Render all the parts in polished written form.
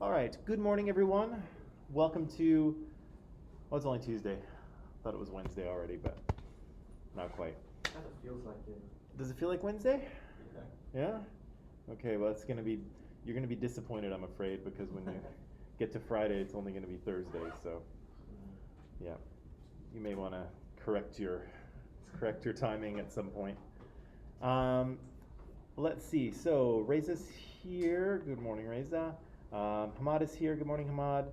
All right, good morning, everyone. Welcome to, well, it's only Tuesday. Thought it was Wednesday already, but not quite. Kind of feels like it. Does it feel like Wednesday? Yeah. Yeah? Okay, well, you're gonna be disappointed, I'm afraid, because when you get to Friday, it's only gonna be Thursday, so, yeah. You may wanna correct your timing at some point. Let's see, so Reza's here. Good morning, Reza. Hamad is here. Good morning, Hamad.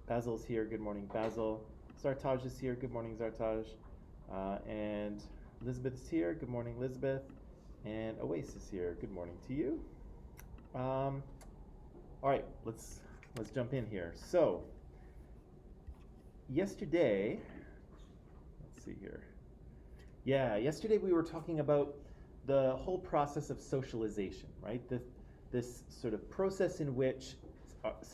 Basil's here. Good morning, Basil. Zartaj is here. Good morning, Zartaj. And Elizabeth is here. Good morning, Elizabeth. And Awais is here. Good morning to you. All right, let's jump in here. So yesterday, let's see here. Yeah, yesterday we were talking about the whole process of socialization, right? This sort of process in which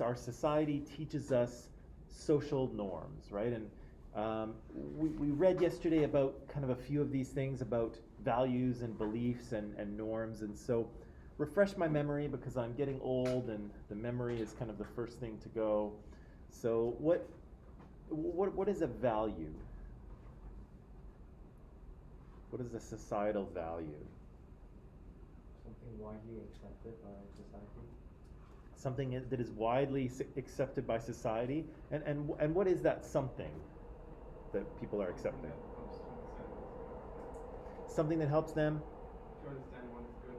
our society teaches us social norms, right? And we read yesterday about kind of a few of these things about values and beliefs and norms. And so refresh my memory because I'm getting old and the memory is kind of the first thing to go. So what is a value? What is a societal value? Something widely accepted by society. Something that is widely accepted by society, and what is that something that people are accepting? Something that helps them to understand what is good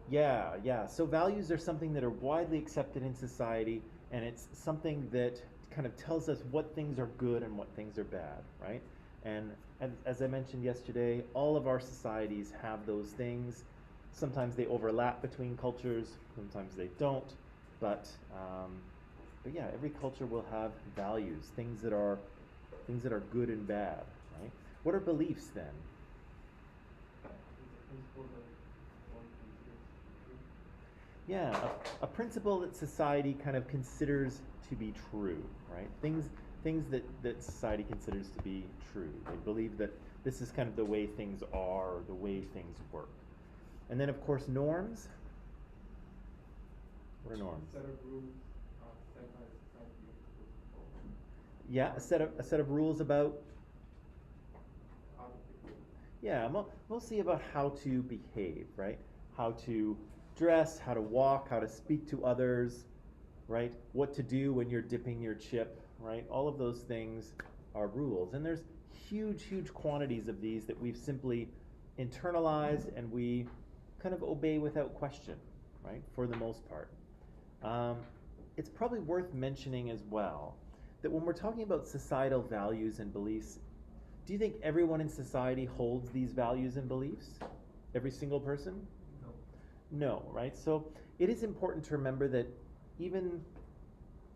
and bad. Yeah. So values are something that are widely accepted in society, and it's something that kind of tells us what things are good and what things are bad, right? And as I mentioned yesterday, all of our societies have those things. Sometimes they overlap between cultures, sometimes they don't, but yeah, every culture will have values, things that are good and bad, right? What are beliefs then? Yeah, a principle that society kind of considers to be true, right? Things that society considers to be true. They believe that this is kind of the way things are, or the way things work. And then, of course, norms. What are norms? A set of rules set by society. Yeah, a set of rules about. How to behave. Yeah, mostly about how to behave, right? How to dress, how to walk, how to speak to others, right? What to do when you're dipping your chip, right? All of those things are rules. And there's huge quantities of these that we've simply internalized and we kind of obey without question, right? For the most part. It's probably worth mentioning as well that when we're talking about societal values and beliefs, do you think everyone in society holds these values and beliefs? Every single person? No, right? So it is important to remember that even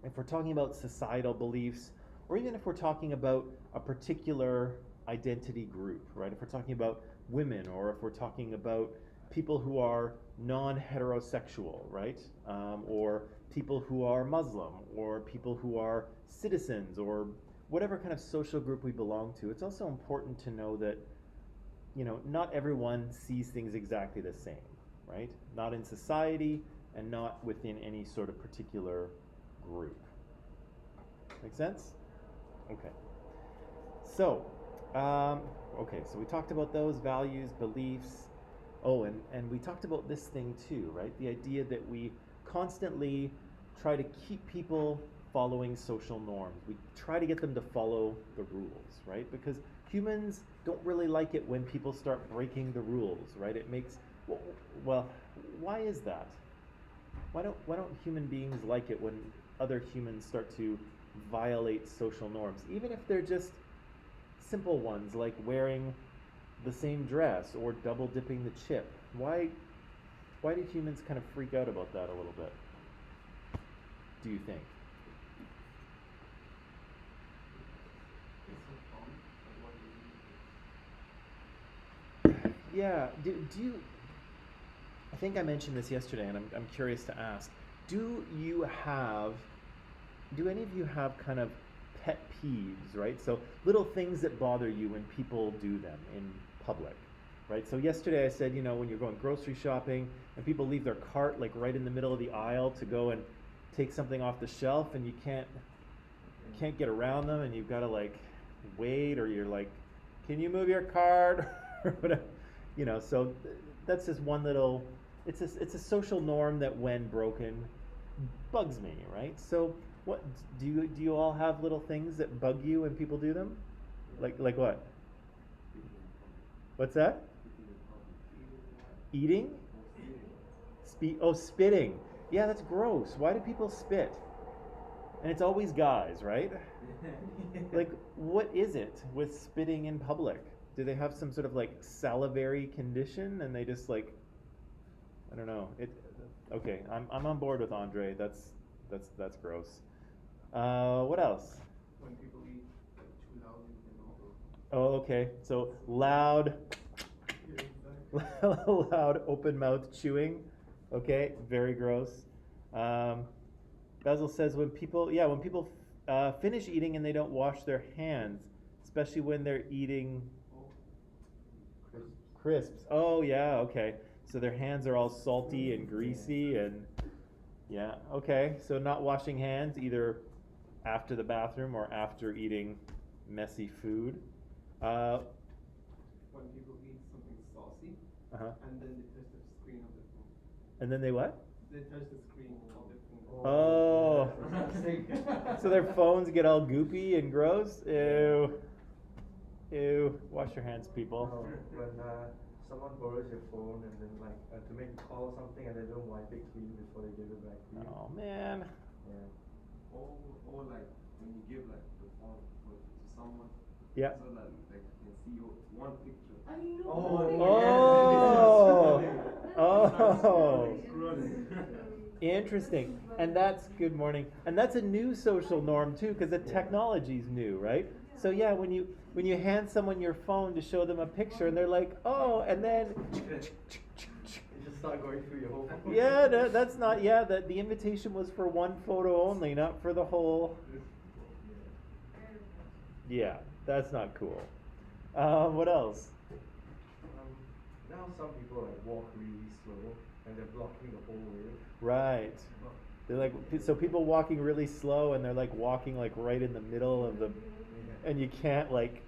if we're talking about societal beliefs, or even if we're talking about a particular identity group, right? If we're talking about women, or if we're talking about people who are non-heterosexual, right? Or people who are Muslim, or people who are citizens, or whatever kind of social group we belong to, it's also important to know that, not everyone sees things exactly the same, right? Not in society and not within any sort of particular group. Make sense? Okay. So, so we talked about those values, beliefs. Oh, and we talked about this thing too, right? The idea that we constantly try to keep people following social norms. We try to get them to follow the rules, right? Because humans don't really like it when people start breaking the rules, right? It makes, well, why is that? Why don't human beings like it when other humans start to violate social norms, even if they're just simple ones like wearing the same dress or double dipping the chip? Why do humans kind of freak out about that a little bit? Do you think? Yeah. Do you? I think I mentioned this yesterday, and I'm curious to ask. Do any of you have kind of pet peeves, right? So little things that bother you when people do them in public, right? So yesterday I said, when you're going grocery shopping and people leave their cart like right in the middle of the aisle to go and take something off the shelf and you can't get around them, and you've got to like wait, or you're like, can you move your card or whatever, you know. So that's just one little. It's a social norm that, when broken, bugs me, right? So what do you all have little things that bug you when people do them? Like what? What's that? Eating? Spitting. Yeah, that's gross. Why do people spit? And it's always guys, right? Like, what is it with spitting in public? Do they have some sort of like salivary condition and they just like, I don't know. Okay, I'm on board with Andre. That's gross. What else? When people eat like too loudly, Oh, okay. So loud, Yeah, exactly. loud, open mouth chewing. Okay, very gross. Basil says when people finish eating and they don't wash their hands, especially when they're eating crisps. Oh yeah, okay. So their hands are all salty and greasy, and yeah, okay. So not washing hands either after the bathroom or after eating messy food. When people eat something saucy, Uh-huh. and then they touch the screen of the phone. And then they what? They touch the screen of the phone. Oh. So their phones get all goopy and gross? Ew. Ew. Wash your hands, people. When someone borrows your phone and then like to make a call or something and they don't wipe it clean before they give it back to you. Oh, man. Yeah. Or like when you give like the phone to someone, Yeah. so that like you can see one picture. I know. Oh. Yes. Oh. Scrolling. Interesting. And that's, good morning. And that's a new social norm too, because the technology's new, right? So yeah, when you hand someone your phone to show them a picture and they're like, oh, and then You just start going through your whole phone. yeah, that's not, yeah, the invitation was for one photo only, not for the whole. Yeah, that's not cool. What else? Now some people like walk really slow and they're blocking the whole way. Right. They're like, so people walking really slow and they're like walking like right in the middle of the, and you can't like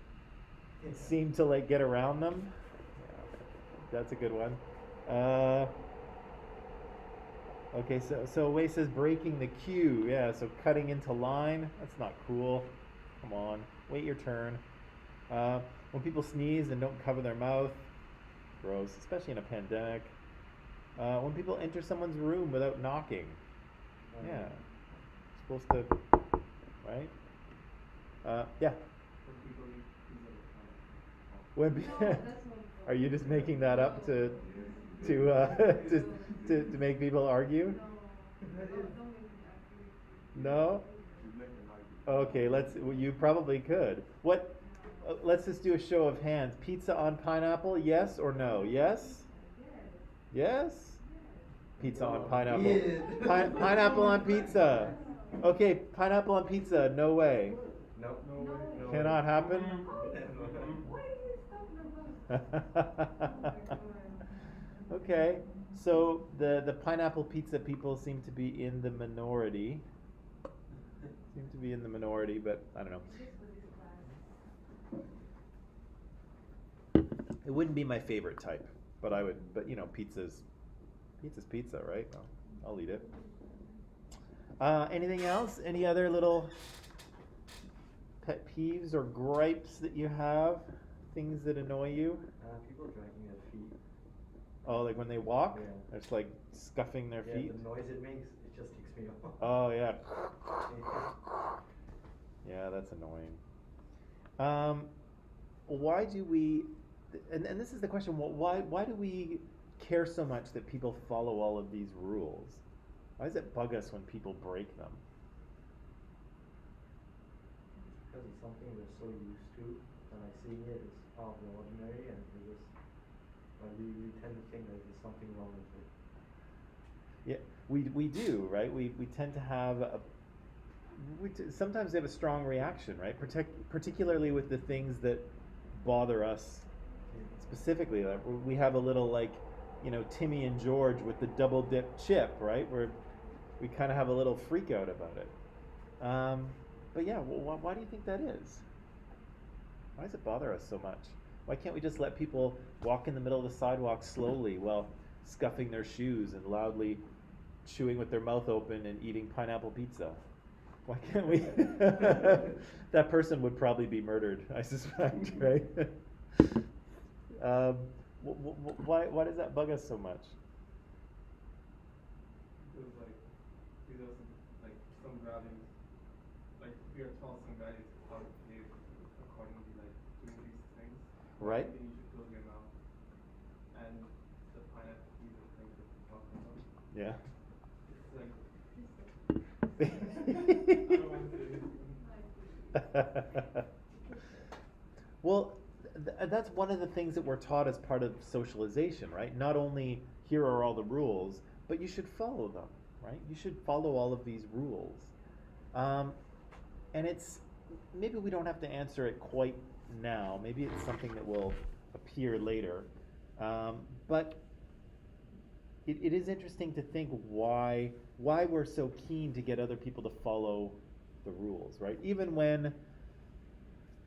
seem to like get around them. That's a good one. Okay, so Wei says breaking the queue. Yeah, so cutting into line. That's not cool. Come on, wait your turn. When people sneeze and don't cover their mouth, gross, especially in a pandemic. When people enter someone's room without knocking. Yeah, supposed to, right? Yeah. When people eat pizza with When No, that's not. are you just making that up to to make people argue? No. Don't make me No. You make an argument. Okay, you probably could. What? Let's just do a show of hands. Pizza on pineapple? Yes or no? Yes. Yes. Pizza on pineapple. Yeah. Pineapple on pizza. Okay, pineapple on pizza. No way. No. No way. No. Cannot happen. What are you talking about? Oh my God. Okay, so the pineapple pizza people seem to be in the minority. But I don't know. Just for this class. It wouldn't be my favorite type, but I would. But you know, pizza's pizza, right? I'll eat it. Anything else? Any other little pet peeves or gripes that you have? Things that annoy you? People dragging their feet. Oh, like when they walk, Yeah. they're just like scuffing their Yeah, feet. the noise it makes, it just ticks me off. Oh yeah. Yeah, that's annoying. Why do we? And this is the question. Why do we care so much that people follow all of these rules? Why does it bug us when people break them? Because it's something we're so used to, and like seeing it is out of the ordinary, and we just like we tend to think that there's something wrong with it. Yeah, we do, right? We tend to have sometimes they have a strong reaction, right? Particularly with the things that bother us specifically. Like we have a little like, you know, Timmy and George with the double dip chip, right? Where we kind of have a little freak out about it. But yeah, why do you think that is? Why does it bother us so much? Why can't we just let people walk in the middle of the sidewalk slowly while scuffing their shoes and loudly chewing with their mouth open and eating pineapple pizza? Why can't we? That person would probably be murdered, I suspect, right? Why does that bug us so much? Because it doesn't, some values, we are taught some values of how to behave accordingly, doing these things. Right. Then you should close your mouth. And the pineapple pizza thing that we're talking about. Yeah. It's I don't want to say it. Well, that's one of the things that we're taught as part of socialization, right? Not only here are all the rules, but you should follow them, right? You should follow all of these rules. And it's, maybe we don't have to answer it quite now. Maybe it's something that will appear later. But it is interesting to think why we're so keen to get other people to follow the rules, right? Even when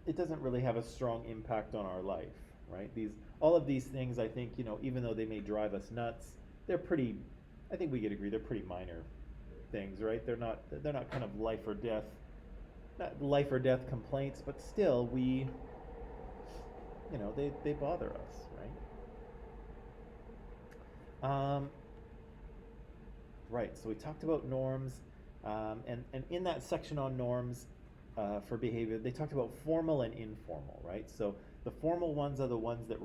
it doesn't really have a strong impact on our life, right? All of these things, I think, even though they may drive us nuts, they're pretty, I think we could agree, they're pretty minor things, right? They're not kind of life or death complaints, but still they bother us, right? Right, so we talked about norms, and in that section on norms for behavior, they talked about formal and informal, right? So the formal ones are the ones that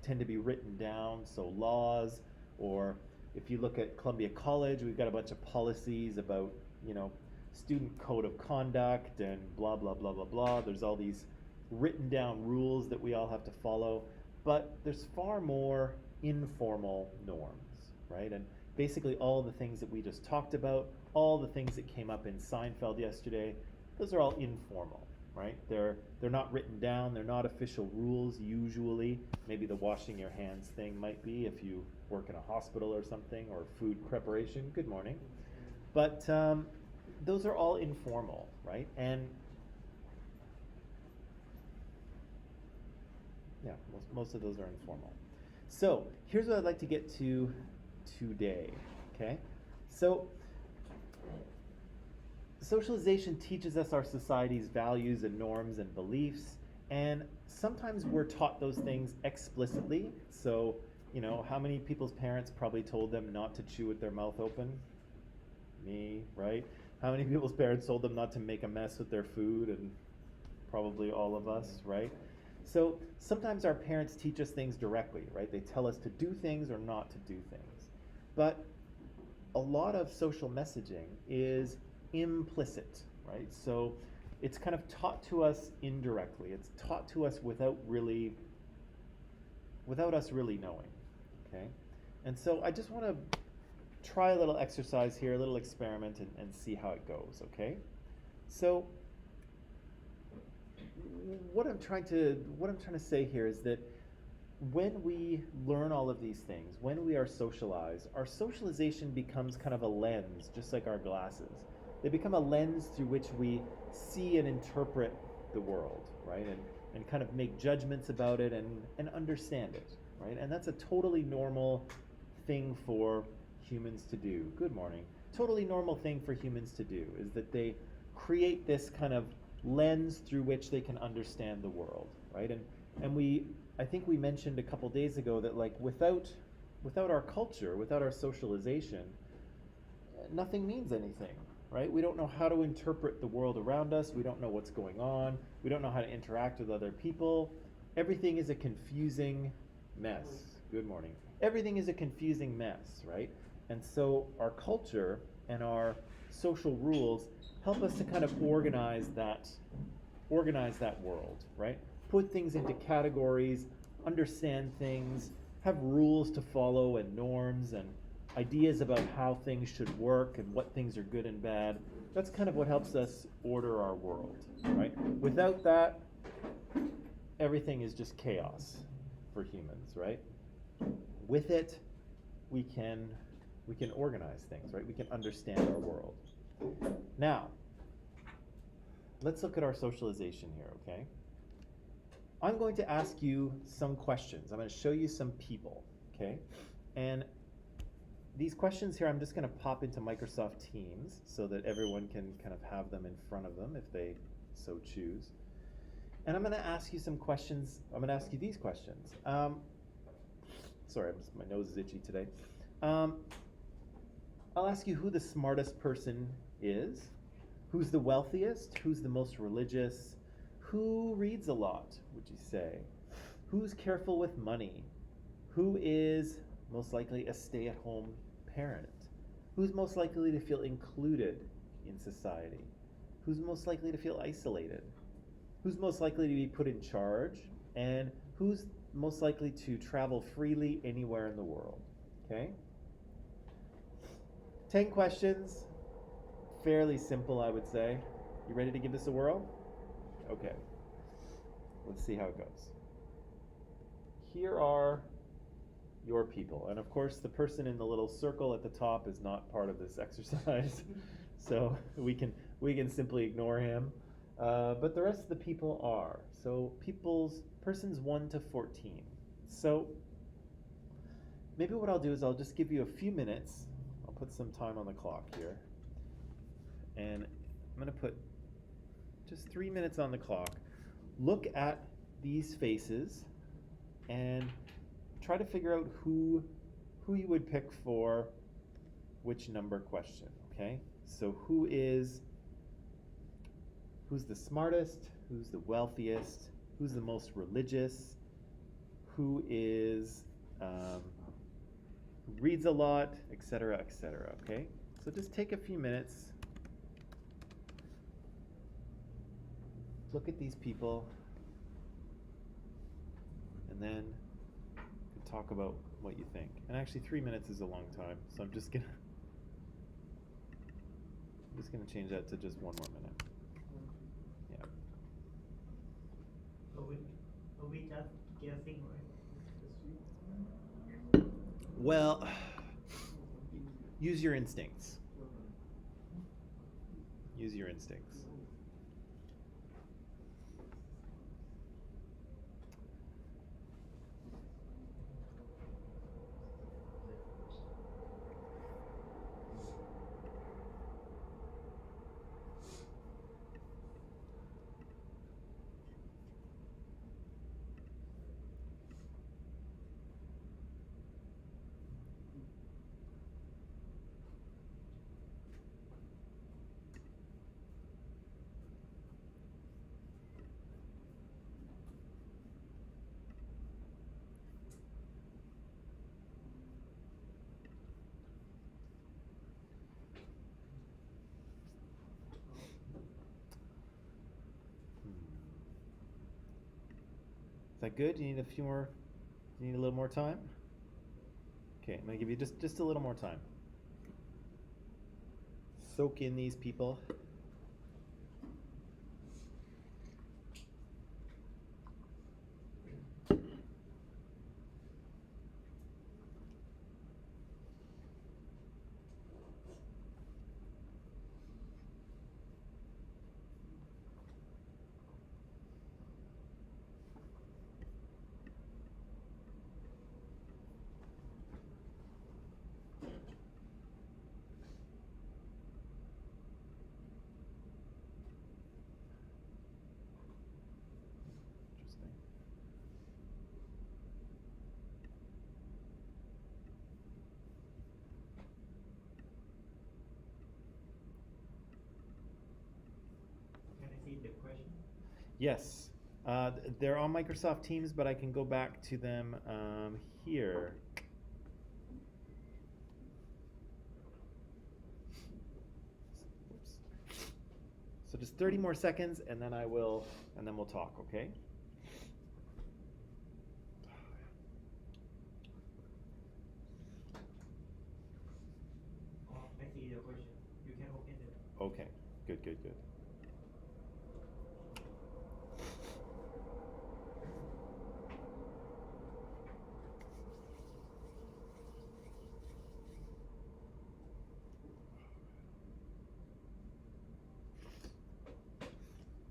tend to be written down, so laws, or if you look at Columbia College, we've got a bunch of policies about, student code of conduct and blah, blah, blah, blah, blah. There's all these written down rules that we all have to follow, but there's far more informal norms, right? And basically all the things that we just talked about, all the things that came up in Seinfeld yesterday, those are all informal, right? They're not written down, they're not official rules usually. Maybe the washing your hands thing might be if you work in a hospital or something, or food preparation. Good morning. But those are all informal, right? And yeah, most of those are informal. So here's what I'd like to get to today, okay? So socialization teaches us our society's values and norms and beliefs, and sometimes we're taught those things explicitly. So, how many people's parents probably told them not to chew with their mouth open? Me, right? How many people's parents told them not to make a mess with their food? And probably all of us, right? So sometimes our parents teach us things directly, right? They tell us to do things or not to do things. But a lot of social messaging is implicit, right? So it's kind of taught to us indirectly. It's taught to us without us really knowing, okay? And so I just want to try a little exercise here, a little experiment, and see how it goes, okay? So what I'm trying to say here is that when we learn all of these things, when we are socialized, our socialization becomes kind of a lens, just like our glasses. They become a lens through which we see and interpret the world, right? And kind of make judgments about it and understand it, right? And that's a totally normal thing for humans to do. Good morning. Totally normal thing for humans to do is that they create this kind of lens through which they can understand the world, right? And I think we mentioned a couple days ago that without our culture, without our socialization, nothing means anything, right? We don't know how to interpret the world around us. We don't know what's going on. We don't know how to interact with other people. Everything is a confusing mess. Good morning. Everything is a confusing mess, right? And so our culture and our social rules help us to kind of organize that world, right? Put things into categories, understand things, have rules to follow and norms and ideas about how things should work and what things are good and bad. That's kind of what helps us order our world, right? Without that, everything is just chaos for humans, right? With it, we can We can organize things, right? We can understand our world. Now, let's look at our socialization here, okay? I'm going to ask you some questions. I'm going to show you some people, okay? And these questions here, I'm just going to pop into Microsoft Teams so that everyone can kind of have them in front of them if they so choose. And I'm going to ask you some questions. I'm going to ask you these questions. Sorry, my nose is itchy today. I'll ask you who the smartest person is, who's the wealthiest, who's the most religious, who reads a lot, would you say? Who's careful with money? Who is most likely a stay-at-home parent? Who's most likely to feel included in society? Who's most likely to feel isolated? Who's most likely to be put in charge? And who's most likely to travel freely anywhere in the world? Okay? 10 questions, fairly simple, I would say. You ready to give this a whirl? Okay. Let's see how it goes. Here are your people. And of course, the person in the little circle at the top is not part of this exercise. So we can simply ignore him. But the rest of the people are. So persons 1 to 14. So maybe what I'll do is I'll just give you a few minutes. I'll put some time on the clock here. And I'm going to put just 3 minutes on the clock. Look at these faces and try to figure out who you would pick for which number question, okay? So who's the smartest, who's the wealthiest, who's the most religious, who reads a lot, etc., etc., okay? So just take a few minutes. Look at these people, and then you can talk about what you think. And actually 3 minutes is a long time, so I'm just gonna change that to just 1 more minute. Yeah. Are we just guessing, right? Well, use your instincts. Use your instincts. Is that good? Do you need do you need a little more time? Okay, I'm gonna give you just a little more time. Soak in these people. Interesting. Can I see the question? Yes, they're on Microsoft Teams, but I can go back to them here. Oops. So just 30 more seconds, and then we'll talk, okay? Oh, I see the question. You can open it. Okay, good.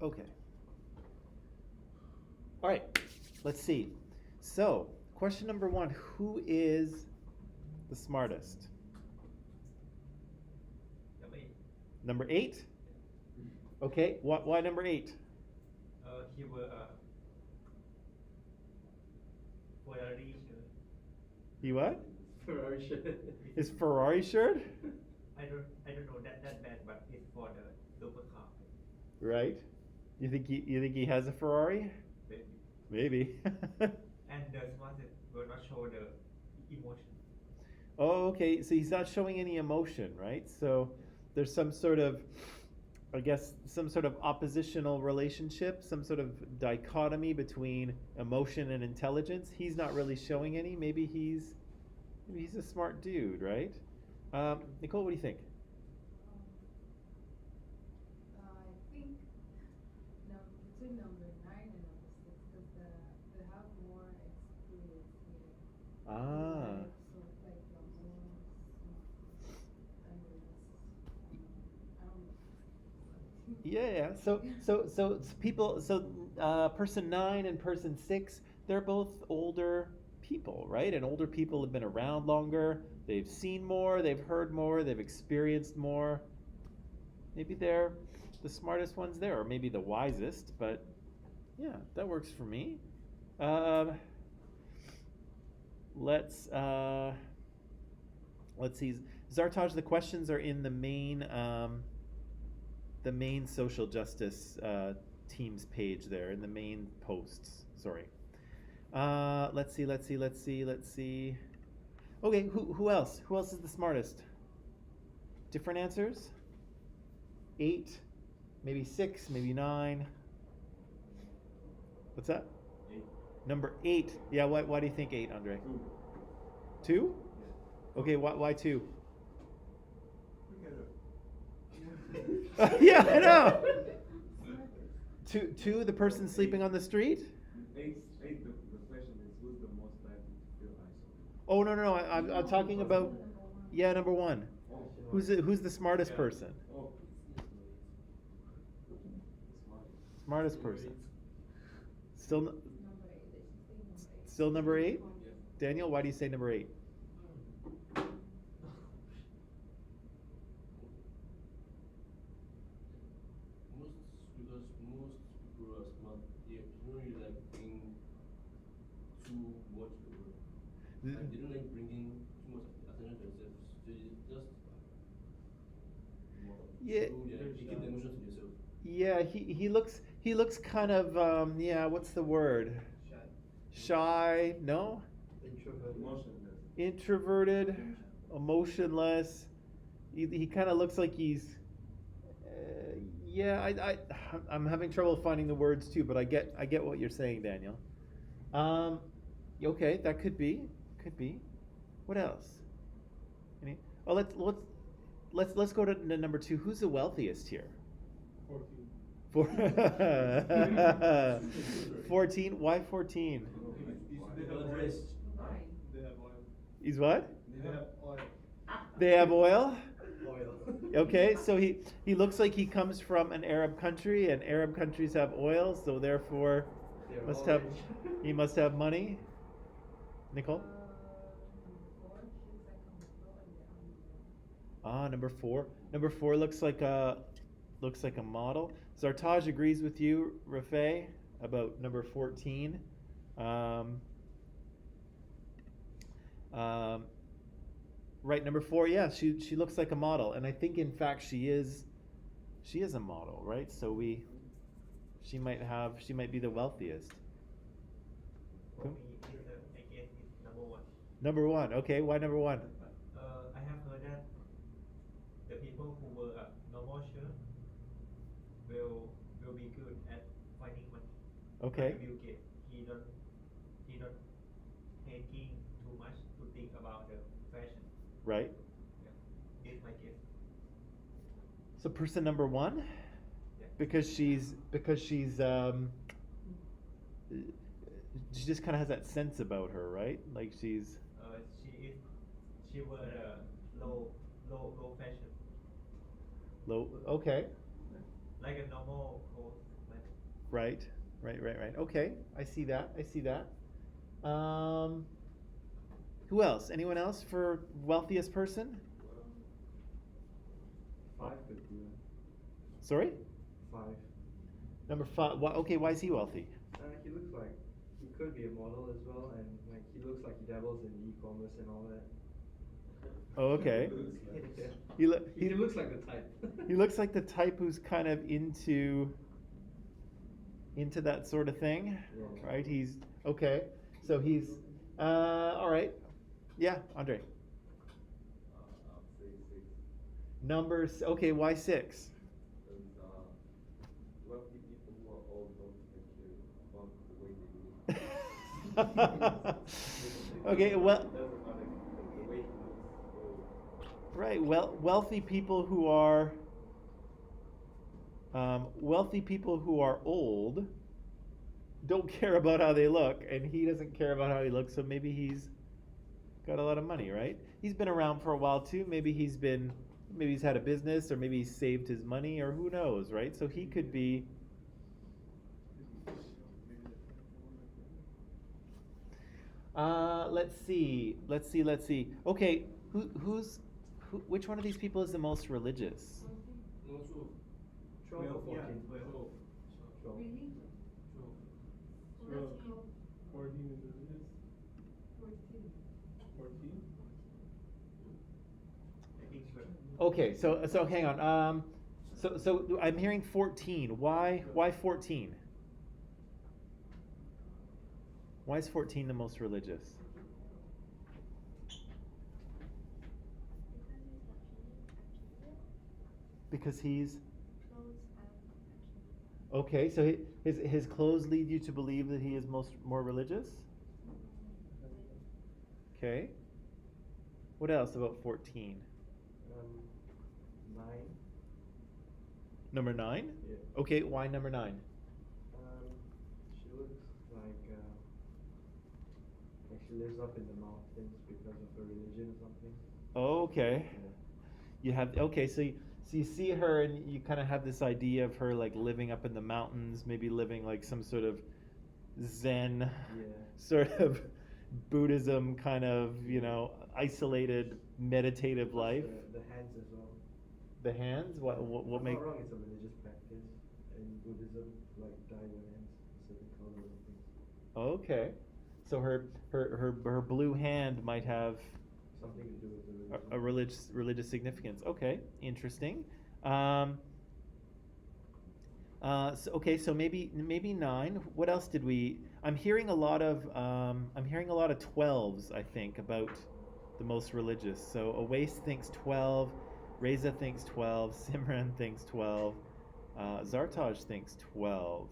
Okay. All right, let's see. So, question number one, who is the smartest? Number 8. Number 8? Okay, why number 8? He will Ferrari shirt. He what? Ferrari shirt. His Ferrari shirt? I don't know that bad, but it's for the supercar. Right. You think he has a Ferrari? Maybe. Maybe. And the smartest will not show the emotion. Oh, okay. So he's not showing any emotion, right? So there's some sort of, I guess, some sort of oppositional relationship, some sort of dichotomy between emotion and intelligence. He's not really showing any. Maybe he's a smart dude, right? Nicole, what do you think? I think between number 9 and number 6, because they have more experience here. Ah. So like the more I don't know. Yeah. So people. So person 9 and person 6, they're both older people, right? And older people have been around longer. They've seen more. They've heard more. They've experienced more. Maybe they're the smartest ones there, or maybe the wisest. But yeah, that works for me. Let's see. Zartaj, the questions are in the main social justice teams page there, in the main posts. Sorry. Let's see. Okay, who else? Who else is the smartest? Different answers? 8, maybe 6, maybe 9. What's that? 8. Number 8. Yeah, why do you think 8, Andre? 2. 2? Okay, why 2? Yeah, I know. 2, the person sleeping on the street? 8, the question is who's the most likely to feel isolated? Oh no, I'm talking about, yeah, number 1. Oh, Who's the smartest person? oh. Smartest person. Still Number 8, they should say number 8. still number 8? Daniel, why do you say number 8? Because most people are smart, they don't really like being too much in the world. And they don't like bringing too much attention to themselves. So they just Yeah. they keep the emotions to themselves. Yeah, he looks kind of yeah, what's the word? Shy, no? Introvert. Emotionless. Introverted, emotionless. He kind of looks like he's yeah, I'm having trouble finding the words too, but I get what you're saying, Daniel. Okay, that could be. What else? Oh, let's go to number 2. Who's the wealthiest here? 14. 14. Why 14? They have oil. Dressed. They have oil. He's what? They have oil. They have oil. Oil. Okay, so he looks like he comes from an Arab country, and Arab countries have oil, so therefore They're must orange. he must have money. Nicole? Number 4 looks like a model and the Number 4 looks like a model. Zartaj agrees with you, Rafay, about number 14. Right, number 4, yeah, she looks like a model, and I think in fact she is a model, right? So she might be the wealthiest. For me, I guess it's number 1. Number 1, okay, why number 1? I have heard that the people who were normal shirt will be good at finding money. Okay. Like Bill Gates, he don't taking too much to think about the fashion. Right. Yeah, it's my guess. So person number 1, Yeah. because she's she just kind of has that sense about her, right? Like she's She were low fashion, low. Okay. like a normal clothes, like Right, right. Okay, I see that. Who else? Anyone else for wealthiest person? 5 could be one. Sorry? 5. Number 5. Okay, why is he wealthy? He looks like he could be a model as well, and like he looks like he dabbles in e-commerce and all that. Oh, okay. Yeah. He He looks like the type. He looks like the type who's kind of into that sort of thing, Yeah. right? He's okay. So he's all right. Yeah, Andre. I'll say 6. Numbers. Okay, why 6? Because wealthy people who are old don't tend to want the way they look. Okay, well, It doesn't matter the way he looks old. right. Well, wealthy people who are old don't care about how they look, and he doesn't care about how he looks. So maybe he's got a lot of money, right? He's been around for a while too. Maybe he's had a business, or maybe he's saved his money, or who knows, right? So he could be. Let's see. Okay, which one of these people is the most religious? No, 12 or 14. 12. 12. Really? 12. Well, that's called 14 is religious. 14. 14? I think so. Okay, so hang on. So I'm hearing 14. Why 14? Why is 14 the most religious? Because he's okay. So his clothes lead you to believe that he is more religious. Okay. What else about 14? 9. Number 9? Yeah. Okay, why number 9? She looks like she lives up in the mountains because of her religion or something. Okay. Yeah. You have okay, so you see her and you kind of have this idea of her like living up in the mountains, maybe living like some sort of Zen, Yeah. sort of Buddhism kind of, isolated meditative life. The hands as well. The hands? What If I'm make? not wrong, it's a religious practice in Buddhism, like dye your hands certain colors and things. Okay, so her blue hand might have Something to do with the a religious significance. Okay, interesting. So so maybe 9. What else did we? I'm hearing a lot of 12s. I think about the most religious. So Awais thinks 12, Reza thinks 12, Simran thinks 12, Zartaj thinks 12.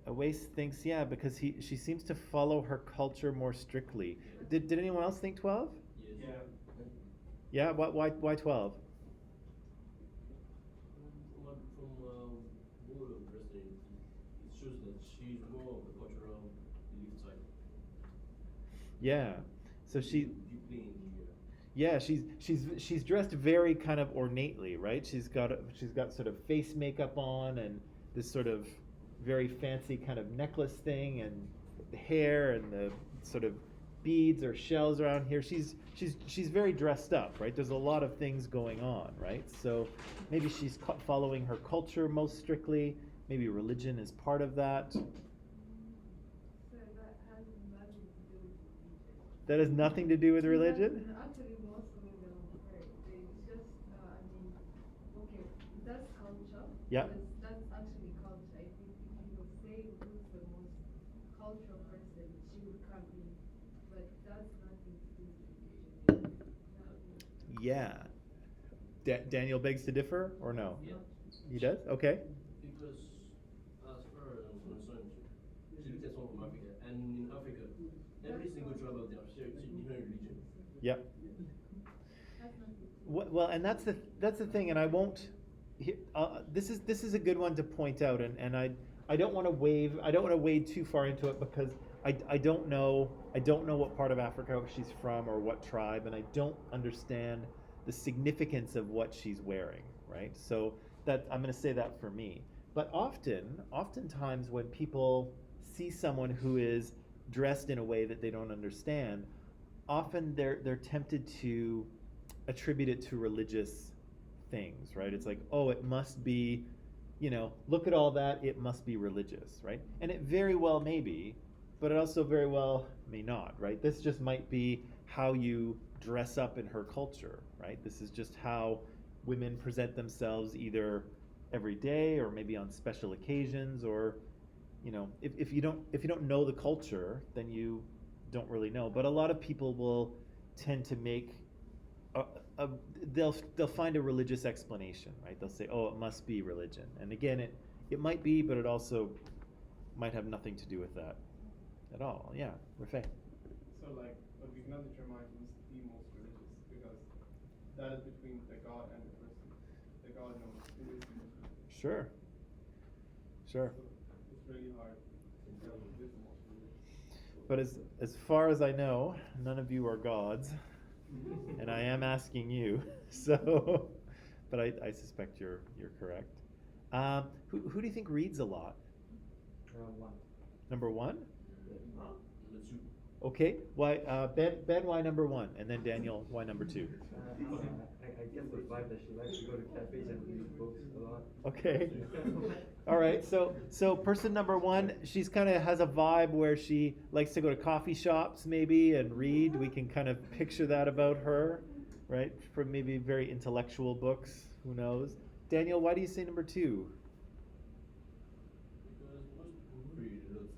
Awais thinks because she seems to follow her culture more strictly. Did anyone else think 12? Yes. Yeah. Yeah. Why 12? From what I'm interested in, it shows that she's more of the cultural elite side. Yeah. So she. Deeply in the Yeah, she's dressed very kind of ornately, right? She's got sort of face makeup on and this sort of very fancy kind of necklace thing and the hair and the sort of beads or shells around here. She's very dressed up, right? There's a lot of things going on, right? So maybe she's following her culture most strictly. Maybe religion is part of that. So that has nothing to do with religion. That has nothing to do with religion? Actually, most women don't pray. They just, okay, that's culture. Yeah. That's actually culture. If you would say who's the most cultural person, she would come in. But that's nothing to do with religion. Nothing. Yeah. Daniel begs to differ, or no? Yeah. He does? Okay. Because as far as I'm concerned, she looks at someone from Africa, and in Africa, every single tribe out there shares a different religion. Yep. That's nothing to do. Well, and that's the thing, and I won't. This is a good one to point out, and I don't want to wade too far into it because I don't know what part of Africa she's from or what tribe, and I don't understand the significance of what she's wearing, right? So that I'm going to say that for me. But oftentimes when people see someone who is dressed in a way that they don't understand, often they're tempted to attribute it to religious things, right? It's like, oh, it must be, look at all that, it must be religious, right? And it very well may be, but it also very well may not, right? This just might be how you dress up in her culture, right? This is just how women present themselves either every day or maybe on special occasions, or if you don't know the culture, then you don't really know. But a lot of people will tend to make they'll find a religious explanation, right? They'll say, oh, it must be religion. And again, it might be, but it also might have nothing to do with that at all. Yeah, Rafay. So like, but we cannot determine who's the most religious, because that is between the God and the person. The God knows who is the most religious. Sure. So it's really hard to tell who is the most religious. But as far as I know, none of you are gods, and I am asking you. So, but I suspect you're correct. Who do you think reads a lot? One. Number one? Number two. Okay. Why Ben? Why number one? And then Daniel, why number two? I get the vibe that she likes to go to cafes and read books a lot. Okay. All right. So person number one, she's kind of has a vibe where she likes to go to coffee shops maybe and read. We can kind of picture that about her, right? From maybe very intellectual books. Who knows? Daniel, why do you say number two? Because most people who read a lot,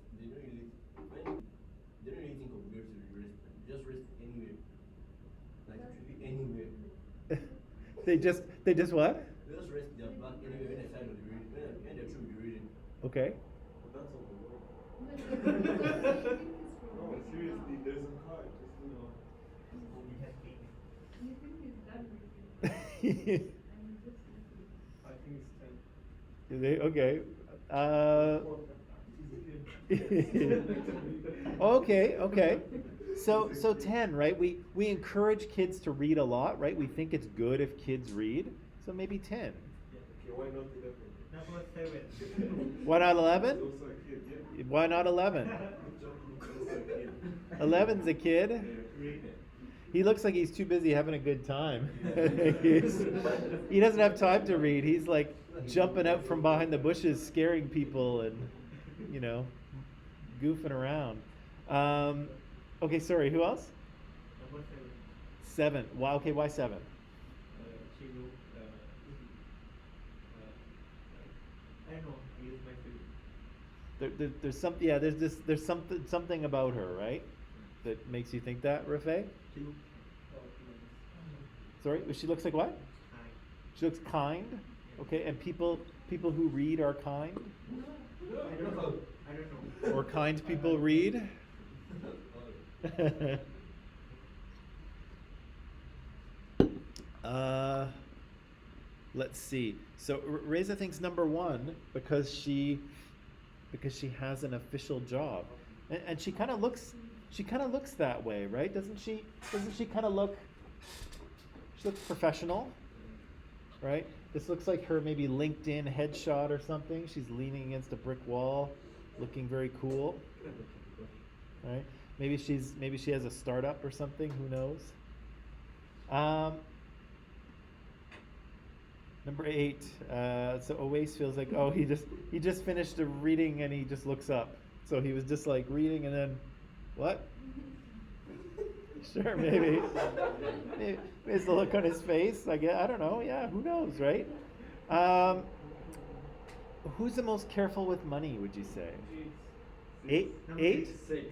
they don't really think of where to rest. Just rest anywhere. Like literally anywhere. They just what? They just rest their back anywhere when they're side of the reading. When they're through the reading. Okay. But that's all the world. No, No, seriously, there's a car, just, We have been. you think he's done with it? I'm just thinking. I think it's 10. Okay. Okay. So 10, right? We encourage kids to read a lot, right? We think it's good if kids read. So maybe 10. Okay, why not 11? Number 7. Why not 11? Those are kids, yeah. Why not 11? Those are kids. 11's a kid. He looks like he's too busy having a good time. He doesn't have time to read. He's like jumping out from behind the bushes, scaring people and, goofing around. Okay, sorry, who else? Number 7. 7. Wow, okay, why 7? She look. I don't know. He is my favorite. There's something. Yeah, there's something about her, right? That makes you think that, Rafay? She look Sorry, she looks like what? kind. She looks kind. Okay, and people who read are kind, I don't know. or kind people read. Let's see. So Reza thinks number 1 because she has an official job, and she kind of looks that way, right? Doesn't she kind of look? She looks professional, right? This looks like her maybe LinkedIn headshot or something. She's leaning against a brick wall, looking very cool, right? Maybe she has a startup or something. Who knows? Number 8. So Owais feels like, oh, he just finished a reading and he just looks up. So he was just like reading and then, what? Sure, maybe it's the look on his face. I don't know. Yeah, who knows, right? Who's the most careful with money? Would you say? 8? Number 8? 6.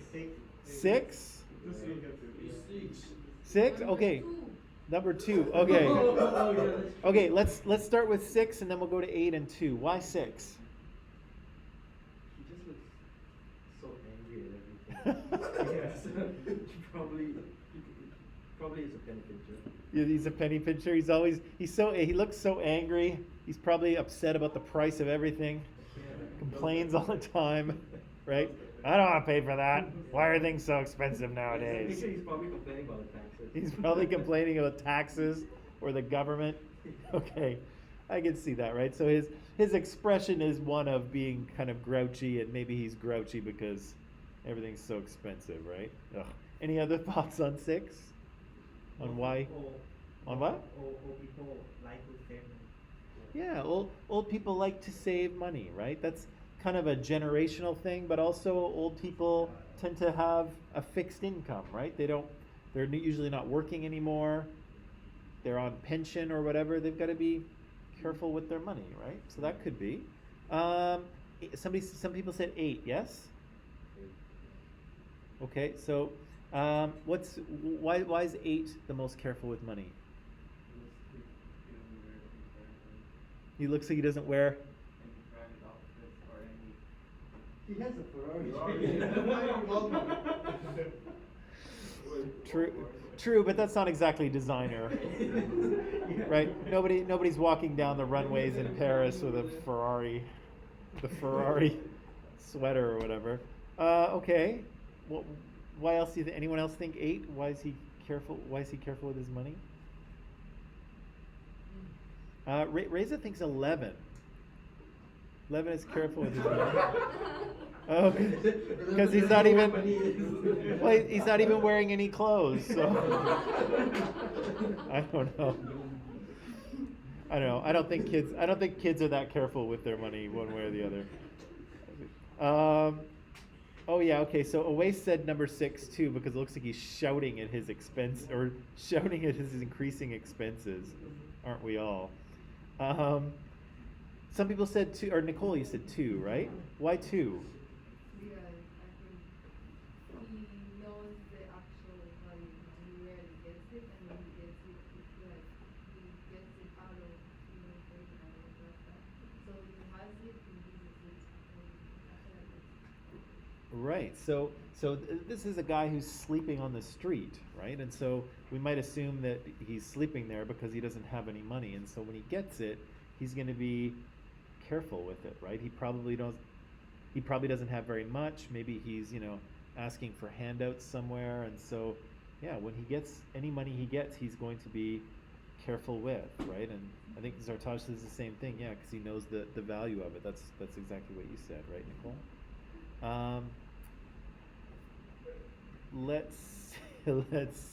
6? Just look at it. 6. 6? Okay. Two. Number 2. Okay. Oh, yeah, that's Okay. Let's start with 6 and then we'll go to 8 and 2. Why 6? He just looks so angry at everything. Yes. Probably is a penny pincher. Yeah, he's a penny pincher. He looks so angry. He's probably upset about the price of everything. Complains all the time, right? I don't want to pay for that. Why are things so expensive nowadays? He's probably complaining about the taxes. He's probably complaining about taxes or the government. Okay, I can see that, right? So his expression is one of being kind of grouchy, and maybe he's grouchy because everything's so expensive, right? Ugh. Any other thoughts on 6? On why? On what? Old people like to save money. Yeah, old people like to save money, right? That's kind of a generational thing, but also old people tend to have a fixed income, right? They're usually not working anymore. They're on pension or whatever. They've got to be careful with their money, right? So that could be. Some people said 8, yes? Okay, so why is 8 the most careful with money? He looks like he doesn't wear. He has a Ferrari. True, but that's not exactly designer, right? Nobody's walking down the runways in Paris with a Ferrari, the Ferrari sweater or whatever. Okay, why else do you think? Anyone else think 8? Why is he careful? Why is he careful with his money? Reza thinks 11. 11 is careful with his money. Oh, because he's not even. Well, he's not even wearing any clothes, so I don't know. I don't think kids are that careful with their money one way or the other. Oh yeah, okay. So Awais said number 6 too, because it looks like he's shouting at his expense or shouting at his increasing expenses, aren't we all? Some people said 2, or Nicole, you said 2, right? Why 2? Yeah, I think he knows the actual value and he rarely gets it, and when he gets it, it's like he gets it out of inflation and all that stuff. So he has it, he uses it, and I feel like it's Right. So this is a guy who's sleeping on the street, right? And so we might assume that he's sleeping there because he doesn't have any money, and so when he gets it, he's going to be careful with it, right? He probably doesn't have very much. Maybe he's, asking for handouts somewhere, and so yeah, when he gets any money he gets, he's going to be careful with, right? And I think Zartaj says the same thing, yeah, because he knows the value of it. That's exactly what you said, right, Nicole? Let's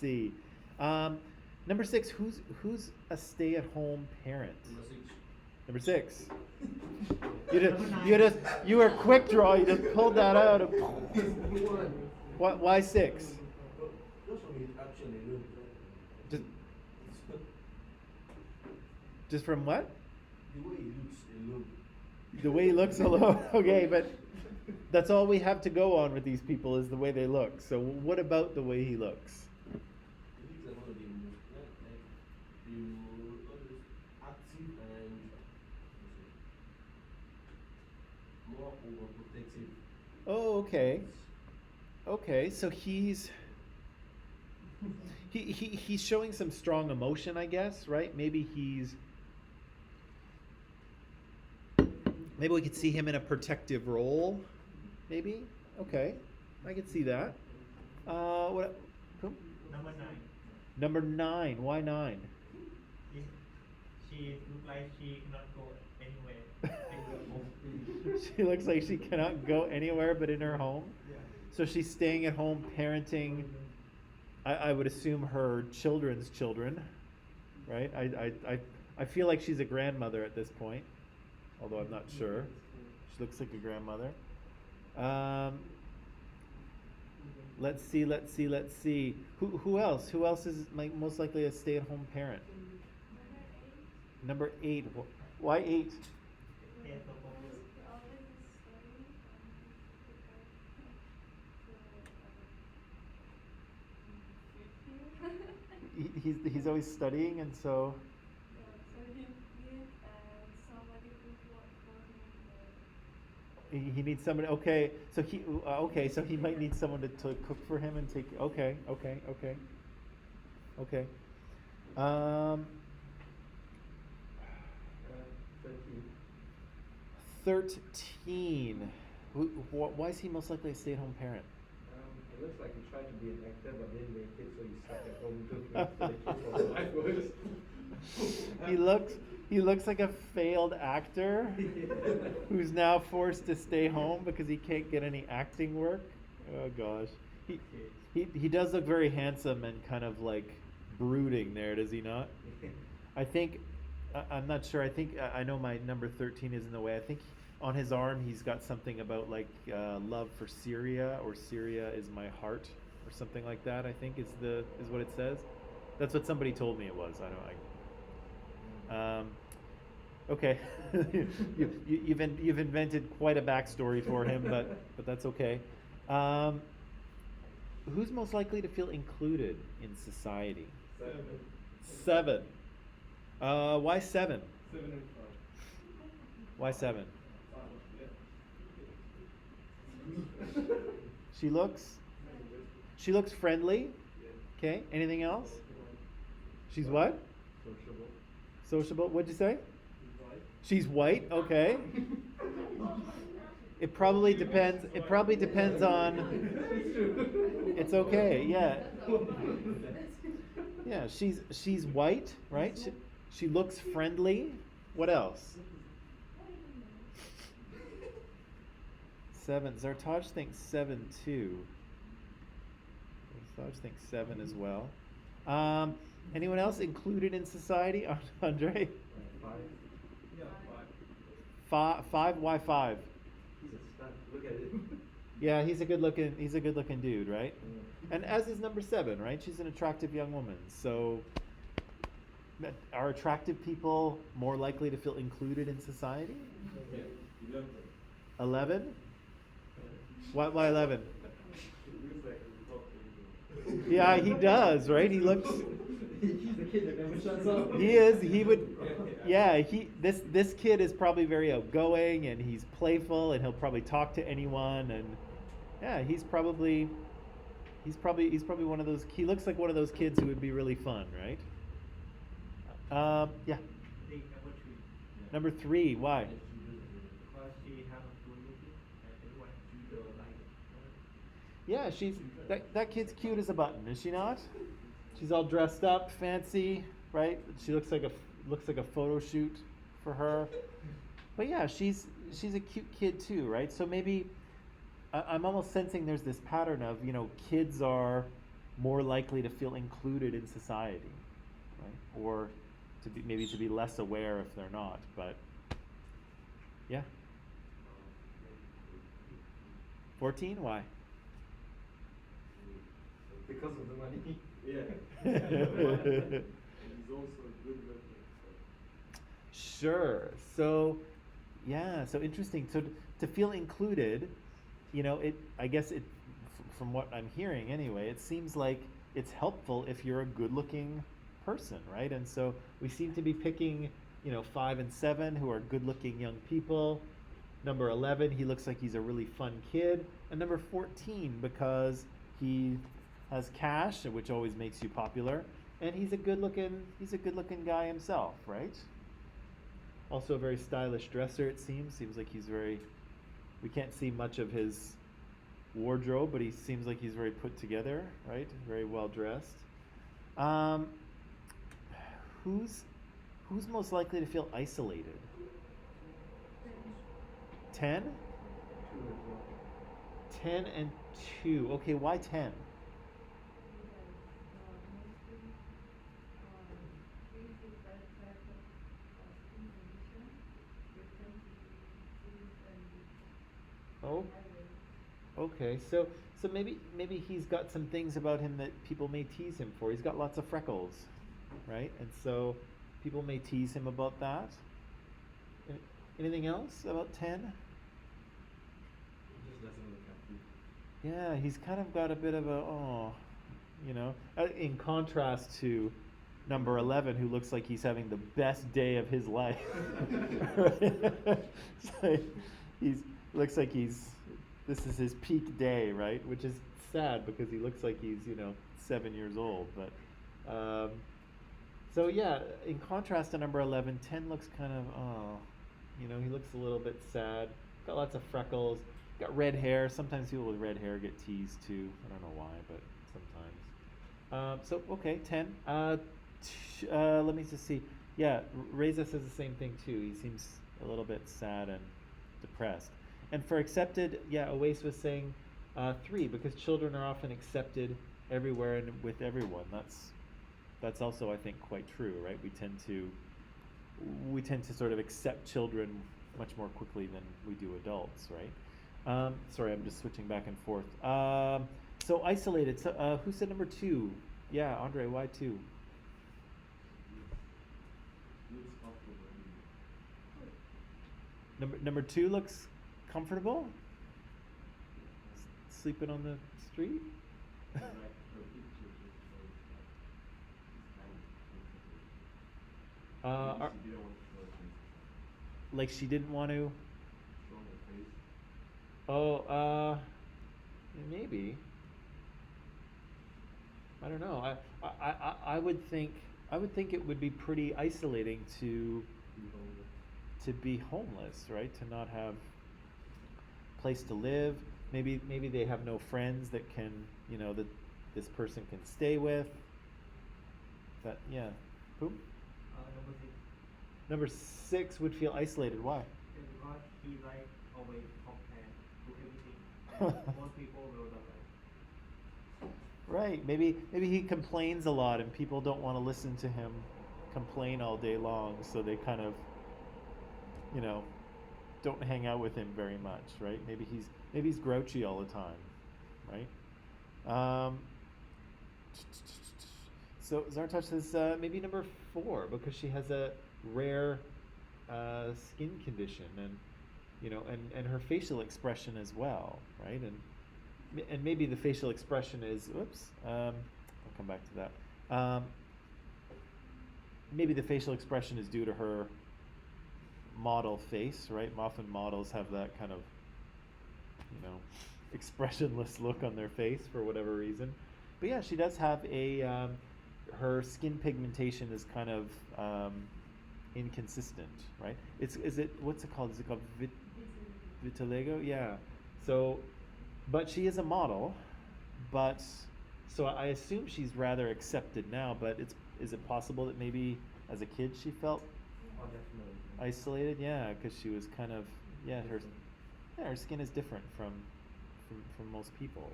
see. Number 6, who's a stay-at-home parent? Number 6. Number 6. You were quick draw. You just pulled that out. Why 6? Just from his action alone. Just from what? The way he looks alone. The way he looks alone. Okay, but that's all we have to go on with these people is the way they look. So what about the way he looks? He looks like one of the most always active and more overprotective. Oh, okay. Okay, so he's showing some strong emotion, I guess, right? Maybe we could see him in a protective role. Maybe. Okay, I could see that. What? Who? Number 9. Number 9. Why 9? She looks like she cannot go anywhere. She looks like she cannot go anywhere but in her home. So she's staying at home parenting, I would assume her children's children, right? I feel like she's a grandmother at this point, although I'm not sure. She looks like a grandmother. Let's see. Who else? Who else is most likely a stay-at-home parent? Number 8. Why 8? He's always studying, and so. He needs somebody. Okay, so he might need someone to cook for him and take. Okay. 13. Why is he most likely a stay-at-home parent? It looks like he tried to be an actor but didn't make it, so he stuck at home just for the kids while the wife works. he looks like a failed actor who's now forced to stay home because he can't get any acting work. Oh gosh. He does look very handsome and kind of like brooding there, does he not? I think I'm not sure. I think I know my number 13 is in the way. I think on his arm he's got something about like love for Syria, or Syria is my heart, or something like that. I think is what it says. That's what somebody told me it was. Okay. You've invented quite a backstory for him, but that's okay. Who's most likely to feel included in society? 7. Why 7? 7 and 5. Why 7? Yeah. She looks friendly. Okay. Anything else? She's what? Sociable. Sociable. What'd you say? Right. She's white. Okay. It probably depends. It probably depends on. It's okay. Yeah. Yeah. She's white, right? She looks friendly. What else? 7. Zartaj thinks 7 too. Zartaj thinks 7 as well. Anyone else included in society? Andre? 5. Yeah, 5. Why 5? He's a stud. Look at him. Yeah, he's a good looking dude, right? And as is number 7, right? She's an attractive young woman. So are attractive people more likely to feel included in society? Yeah, 11. 11? Why 11? It looks like a top 20. Yeah, he does, right? He looks. He's the kid that never shuts up. He is. He would. Yeah. This kid is probably very outgoing, and he's playful, and he'll probably talk to anyone, and yeah, he's probably one of those. He looks like one of those kids who would be really fun, right? Yeah. The Number number 3. 3. Why? Because she have a good looking and everyone do the like. Yeah, that kid's cute as a button, is she not? She's all dressed up, fancy, right? She looks like a photo shoot for her. But yeah, she's a cute kid too, right? So maybe I'm almost sensing there's this pattern of, kids are more likely to feel included in society, right? Or to be less aware if they're not. But yeah. 14? Why? Because of the money. Yeah. And he's also good looking. Sure. So, yeah. So interesting. So to feel included, I guess from what I'm hearing anyway, it seems like it's helpful if you're a good-looking person, right? And so we seem to be picking, 5 and 7 who are good-looking young people. Number 11, he looks like he's a really fun kid. And number 14, because he has cash, which always makes you popular, and he's a good-looking guy himself, right? Also a very stylish dresser, it seems. Seems like we can't see much of his wardrobe, but he seems like he's very put together, right? Very well dressed. Who's most likely to feel isolated? 10? 10 and 2. Okay, why 10? Oh, okay. So maybe he's got some things about him that people may tease him for. He's got lots of freckles, right? And so people may tease him about that. Anything else about 10? He just doesn't look happy. Yeah, he's kind of got a bit of in contrast to number 11, who looks like he's having the best day of his life. So looks like this is his peak day, right? Which is sad because he looks like he's 7 years old. But so yeah, in contrast to number 11, 10 looks kind of he looks a little bit sad. Got lots of freckles. Got red hair. Sometimes people with red hair get teased too. I don't know why, but sometimes. So okay, 10. Let me just see. Yeah, Reza says the same thing too. He seems a little bit sad and depressed. And for accepted, yeah, Oase was saying 3 because children are often accepted everywhere and with everyone. That's also, I think, quite true, right? We tend to sort of accept children much more quickly than we do adults, right? Sorry, I'm just switching back and forth. So isolated. So who said number 2? Yeah, Andre, why 2? Looks comfortable. Number 2 looks comfortable. Sleeping on the street. Like her picture just shows like it's kind of comfortable. Are, Maybe she didn't want to show her face. like she didn't want to. Show her face. Oh, maybe. I don't know. I would think it would be pretty isolating to be homeless, right? To not have place to live. Maybe they have no friends that can, that this person can stay with. That yeah. Who? Number 6. Number 6 would feel isolated. Why? Because he like always compare to everything. And most people will not like. Right. Maybe he complains a lot and people don't want to listen to him complain all day long, so they kind of don't hang out with him very much, right? Maybe he's grouchy all the time, right? So Zartosh says maybe number 4 because she has a rare skin condition and her facial expression as well, right? And maybe the facial expression is I'll come back to that. Maybe the facial expression is due to her model face, right? Often models have that kind of expressionless look on their face for whatever reason. But yeah, she does have her skin pigmentation is kind of inconsistent, right? What's it called? Is it called vitiligo? Yeah. So, but she is a model, so I assume she's rather accepted now, but is it possible that maybe as a kid she felt Oh, definitely. isolated? Yeah, because she was kind of, her skin is different from most people,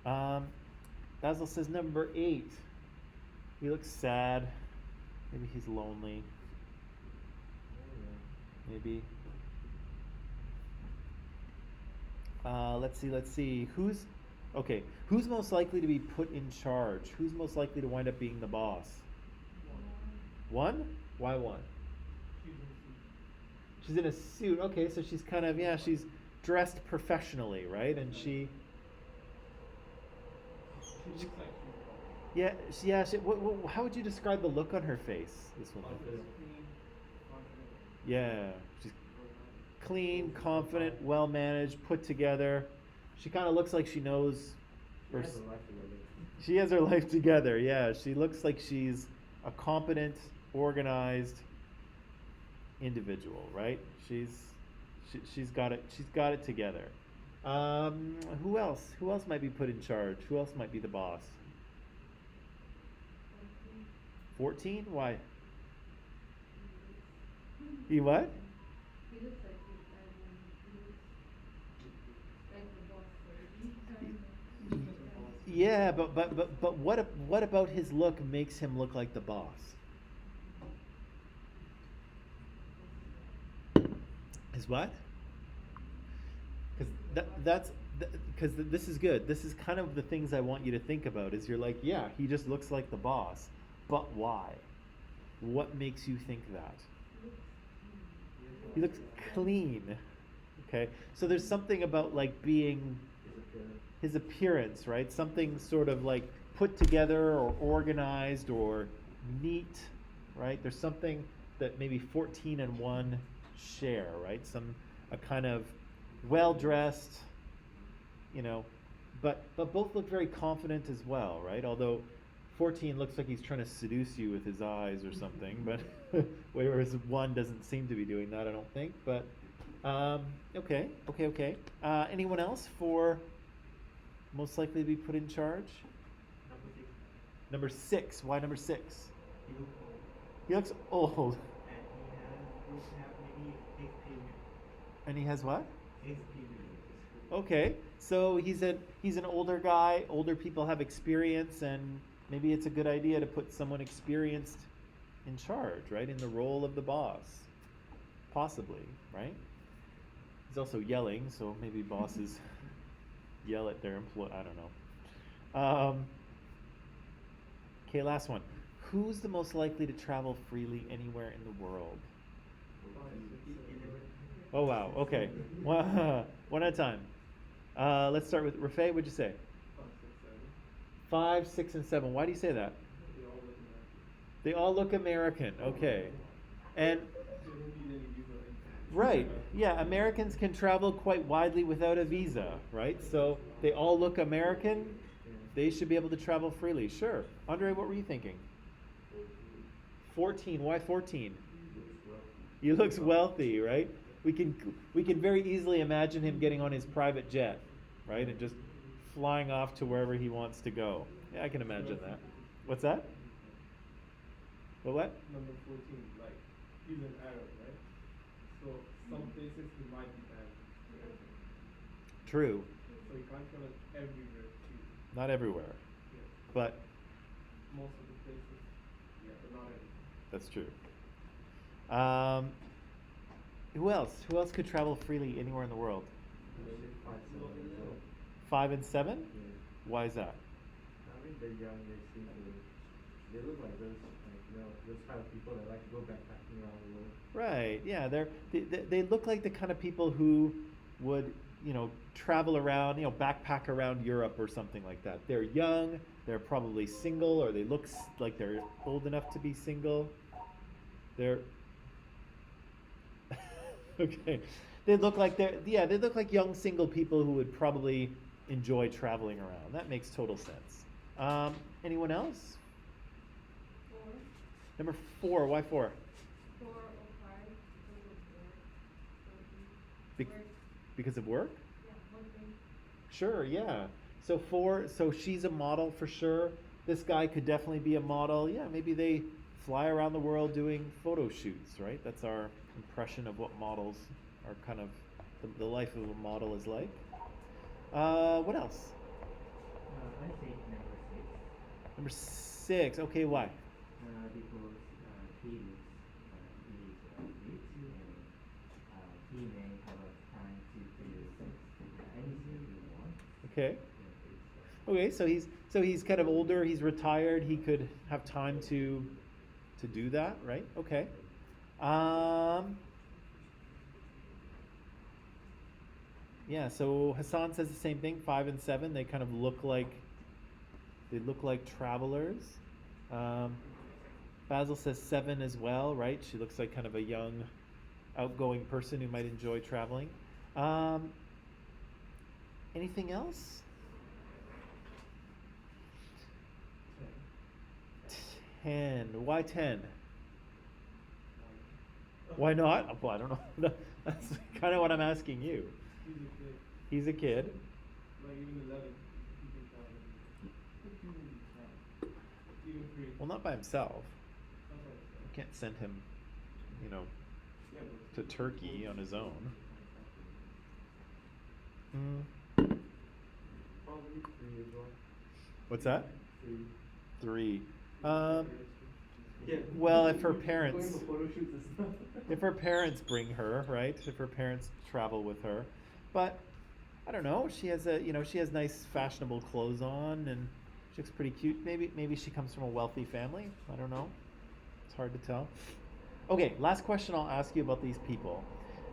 right? Basil says number 8. He looks sad. Maybe he's lonely. Maybe. Let's see. Who's most likely to be put in charge? Who's most likely to wind up being the boss? 1? Why 1? She's in a suit. Okay, so she's kind of, she's dressed professionally, right? And She looks like how would you describe the look on her face? This one. Confident. Yeah, she's clean, confident, well managed, put together. She kind of looks like she knows. She has a life together. She has her life together. Yeah, she looks like she's a competent, organized individual, right? She's got it. She's got it together. Who else? Who else might be put in charge? Who else might be the boss? 14? Why? He what? He looks like the boss, so he kind of. Yeah, but what about his look makes him look like the boss? His what? Because this is good. This is kind of the things I want you to think about. Is you're like, yeah, he just looks like the boss, but why? What makes you think that? He looks clean. Okay, so there's something about like being his appearance, right? Something sort of like put together or organized or neat, right? There's something that maybe 14 and 1 share, right? A kind of well-dressed, but both look very confident as well, right? Although 14 looks like he's trying to seduce you with his eyes or something, but whereas 1 doesn't seem to be doing that, I don't think. But okay. Anyone else for most likely to be put in charge? Number 6. Number 6. Why number 6? He looks old. He looks old. And he have maybe experience. And he has what? Experience. Okay, so he's an older guy. Older people have experience, and maybe it's a good idea to put someone experienced in charge, right? In the role of the boss, possibly, right? He's also yelling, so maybe bosses yell at their employee. I don't know. Okay, last one. Who's the most likely to travel freely anywhere in the world? Oh wow. Okay. One at a time. Let's start with Rafay. What'd you say? 5, 6, 7. 5, 6, and 7. Why do you say that? They all look American. They all look American. Okay. And They don't need any visa. right. Yeah, Americans can travel quite widely without a visa, right? So they all look American. They should be able to travel freely. Sure. Andre, what were you thinking? 14. Why 14? He looks wealthy, right? We can very easily imagine him getting on his private jet, right, and just flying off to wherever he wants to go. Yeah, I can imagine that. What's that? What? Number 14, like, he's an Arab, right? So some places he might be banned to enter. True. So he can't travel everywhere too. Not everywhere, Yeah. but Most of the places, yeah, but not everywhere. that's true. Who else? Who else could travel freely anywhere in the world? Maybe 5, 7 years old. 5 and 7? Yeah. Why is that? I mean, they're young, they seem to, they look like those, like, you know, those kind of people that like to go backpacking around the world. Right. Yeah. They look like the kind of people who would, travel around, backpack around Europe or something like that. They're young. They're probably single, or they look like they're old enough to be single. They're okay. They look like they look like young single people who would probably enjoy traveling around. That makes total sense. Anyone else? 4, Number 4. Why 4? 4 or 5 Be- because of work. because of work? Yeah, one thing. Sure, yeah. So 4, so she's a model for sure. This guy could definitely be a model. Yeah, maybe they fly around the world doing photo shoots, right? That's our impression of what models are kind of, the life of a model is like. What else? I think number 6. Number 6. Okay, why? Because he is rich and he may have a time to do anything he wants. Okay. Okay, so he's kind of older, he's retired, he could have time to do that, right? Okay. Yeah, so Hassan says the same thing, 5 and 7, they kind of look like travelers. Basil says 7 as well, right? She looks like kind of a young, outgoing person who might enjoy traveling. Anything else? 10. Why 10? Why not? Well, I don't know. That's kind of what I'm asking you. He's a kid. He's a kid. Like even 11, he can travel. Even 3. Well, not by himself. That's what I'm You can't send him, saying. Yeah, to but Turkey on his own. Probably 3 as well. What's that? 3. 3. Yeah. Well, if her Going parents, for photo shoots and stuff. if her parents bring her, right? If her parents travel with her, but I don't know. She has she has nice fashionable clothes on, and she looks pretty cute. Maybe she comes from a wealthy family. I don't know. It's hard to tell. Okay, last question I'll ask you about these people.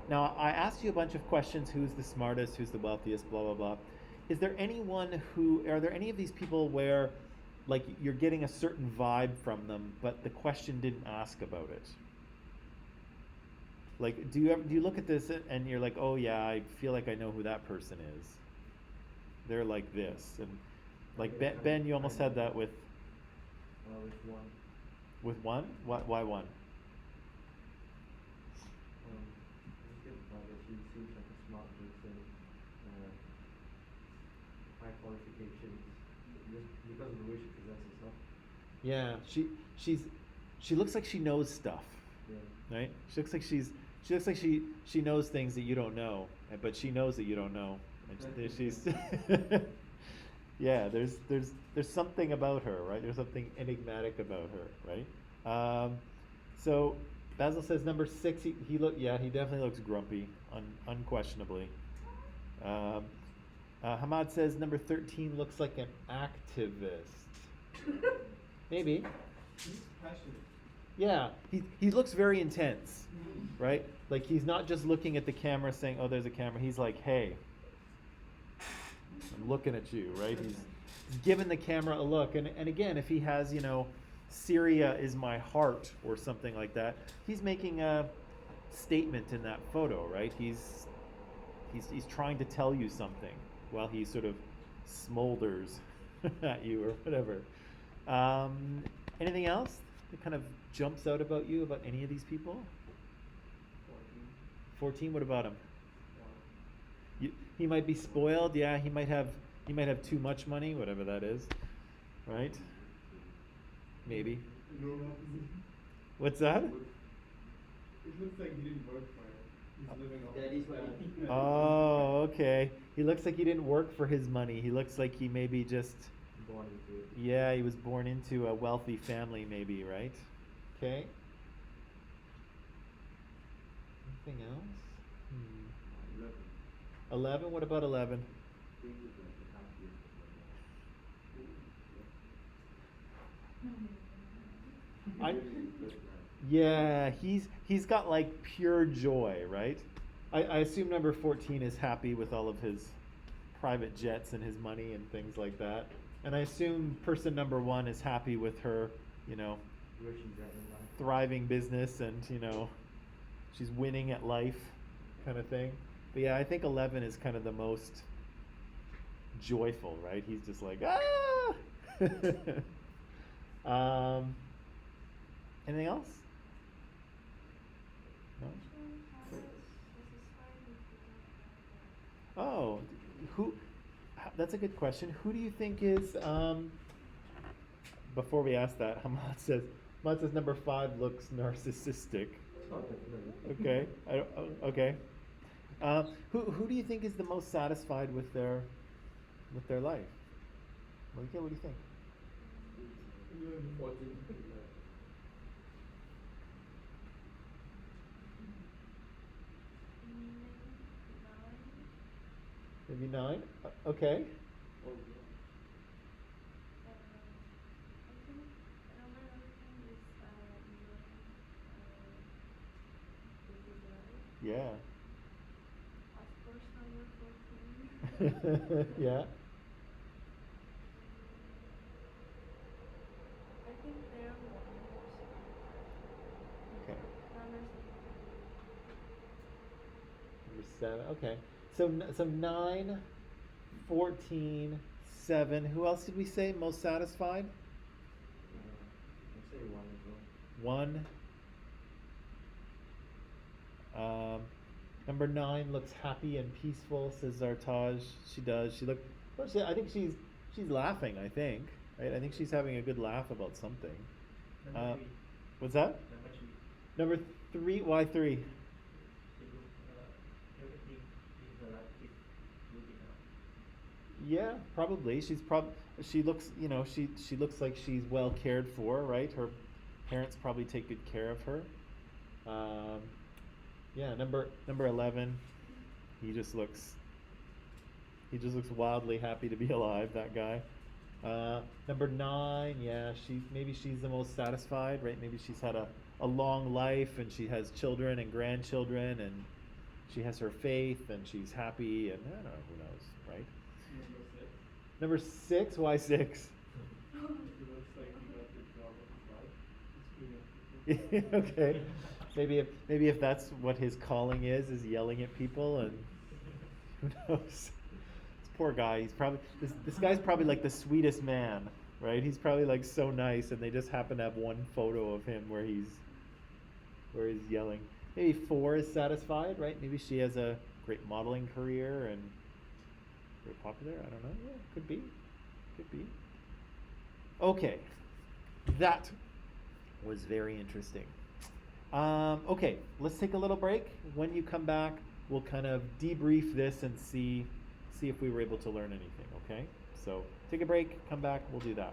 Now, I asked you a bunch of questions. Who's the smartest? Who's the wealthiest? Blah blah blah. Are there any of these people where, like, you're getting a certain vibe from them, but the question didn't ask about it? Like, do you look at this and you're like, oh yeah, I feel like I know who that person is. They're like this, and like Yeah, Ben, you almost had that with With 1. with one. Why one? Just get the vibe that she seems like a smart person, high qualifications, just because of the way she presents herself. Yeah, she looks like she knows stuff, Yeah. right? She looks like she knows things that you don't know, but she knows that you don't know, and she's yeah. There's something about her, right? There's something enigmatic about her, right? So Basil says number 6. He definitely looks grumpy, unquestionably. Hamad says number 13 looks like an activist. Maybe. He's passionate. Yeah, he looks very intense, right? Like he's not just looking at the camera saying, "Oh, there's a camera." He's like, "Hey, I'm looking at you," right? He's giving the camera a look. And again, if he has, Syria is my heart or something like that, he's making a statement in that photo, right? He's trying to tell you something while he sort of smolders at you or whatever. Anything else that kind of jumps out about you about any of these people? 14. What about him? He might be spoiled. Yeah, he might have too much money, whatever that is, right? Maybe. No opposition. What's that? It looks like he didn't work for it. He's living off That is what I Oh, okay. He looks like he didn't work for his money. He looks like he maybe just, Born into it. yeah, he was born into a wealthy family, maybe, right? Okay. Anything else? 11. What about 11? Yeah, he's got like pure joy, right? I assume number 14 is happy with all of his private jets and his money and things like that. And I assume person number 1 is happy with her, Where she's at in life. thriving business and, she's winning at life kind of thing. But yeah, I think 11 is kind of the most joyful, right? He's just like, ah! Anything else? No? Oh, that's a good question. Who do you think is, before we ask that, Hamad says number 5 looks narcissistic. Oh, definitely. Okay. Okay. Who do you think is the most satisfied with their life? Malika, what do you think? 14. Maybe 9? Okay. Yeah. Yeah. Okay. Number 7. Okay. So 9, 14, 7. Who else did we say most satisfied? I'd say 1 as well. 1. Number 9 looks happy and peaceful, says Zartaj. She does. I think she's laughing, I think. Right? I think she's having a good laugh about something. Number 3. What's that? Number 3. Number 3, why 3? Because everything is the life is good enough. Yeah, probably. She looks, she looks like she's well cared for, right? Her parents probably take good care of her. Yeah, number 11, he just looks wildly happy to be alive, that guy. Number 9, yeah, maybe she's the most satisfied, right? Maybe she's had a long life and she has children and grandchildren and she has her faith and she's happy and I don't know, who knows, right? Number 6. Number 6, why 6? It looks like he got the job of his life. He's screaming at people. Okay. Maybe if that's what his calling is yelling at people, and who knows? This poor guy. This guy's probably like the sweetest man, right? He's probably like so nice, and they just happen to have one photo of him where he's yelling. Maybe 4 is satisfied, right? Maybe she has a great modeling career and very popular. I don't know. Yeah, could be. Okay. That was very interesting. Okay, let's take a little break. When you come back, we'll kind of debrief this and see if we were able to learn anything. Okay, so take a break, come back, we'll do that.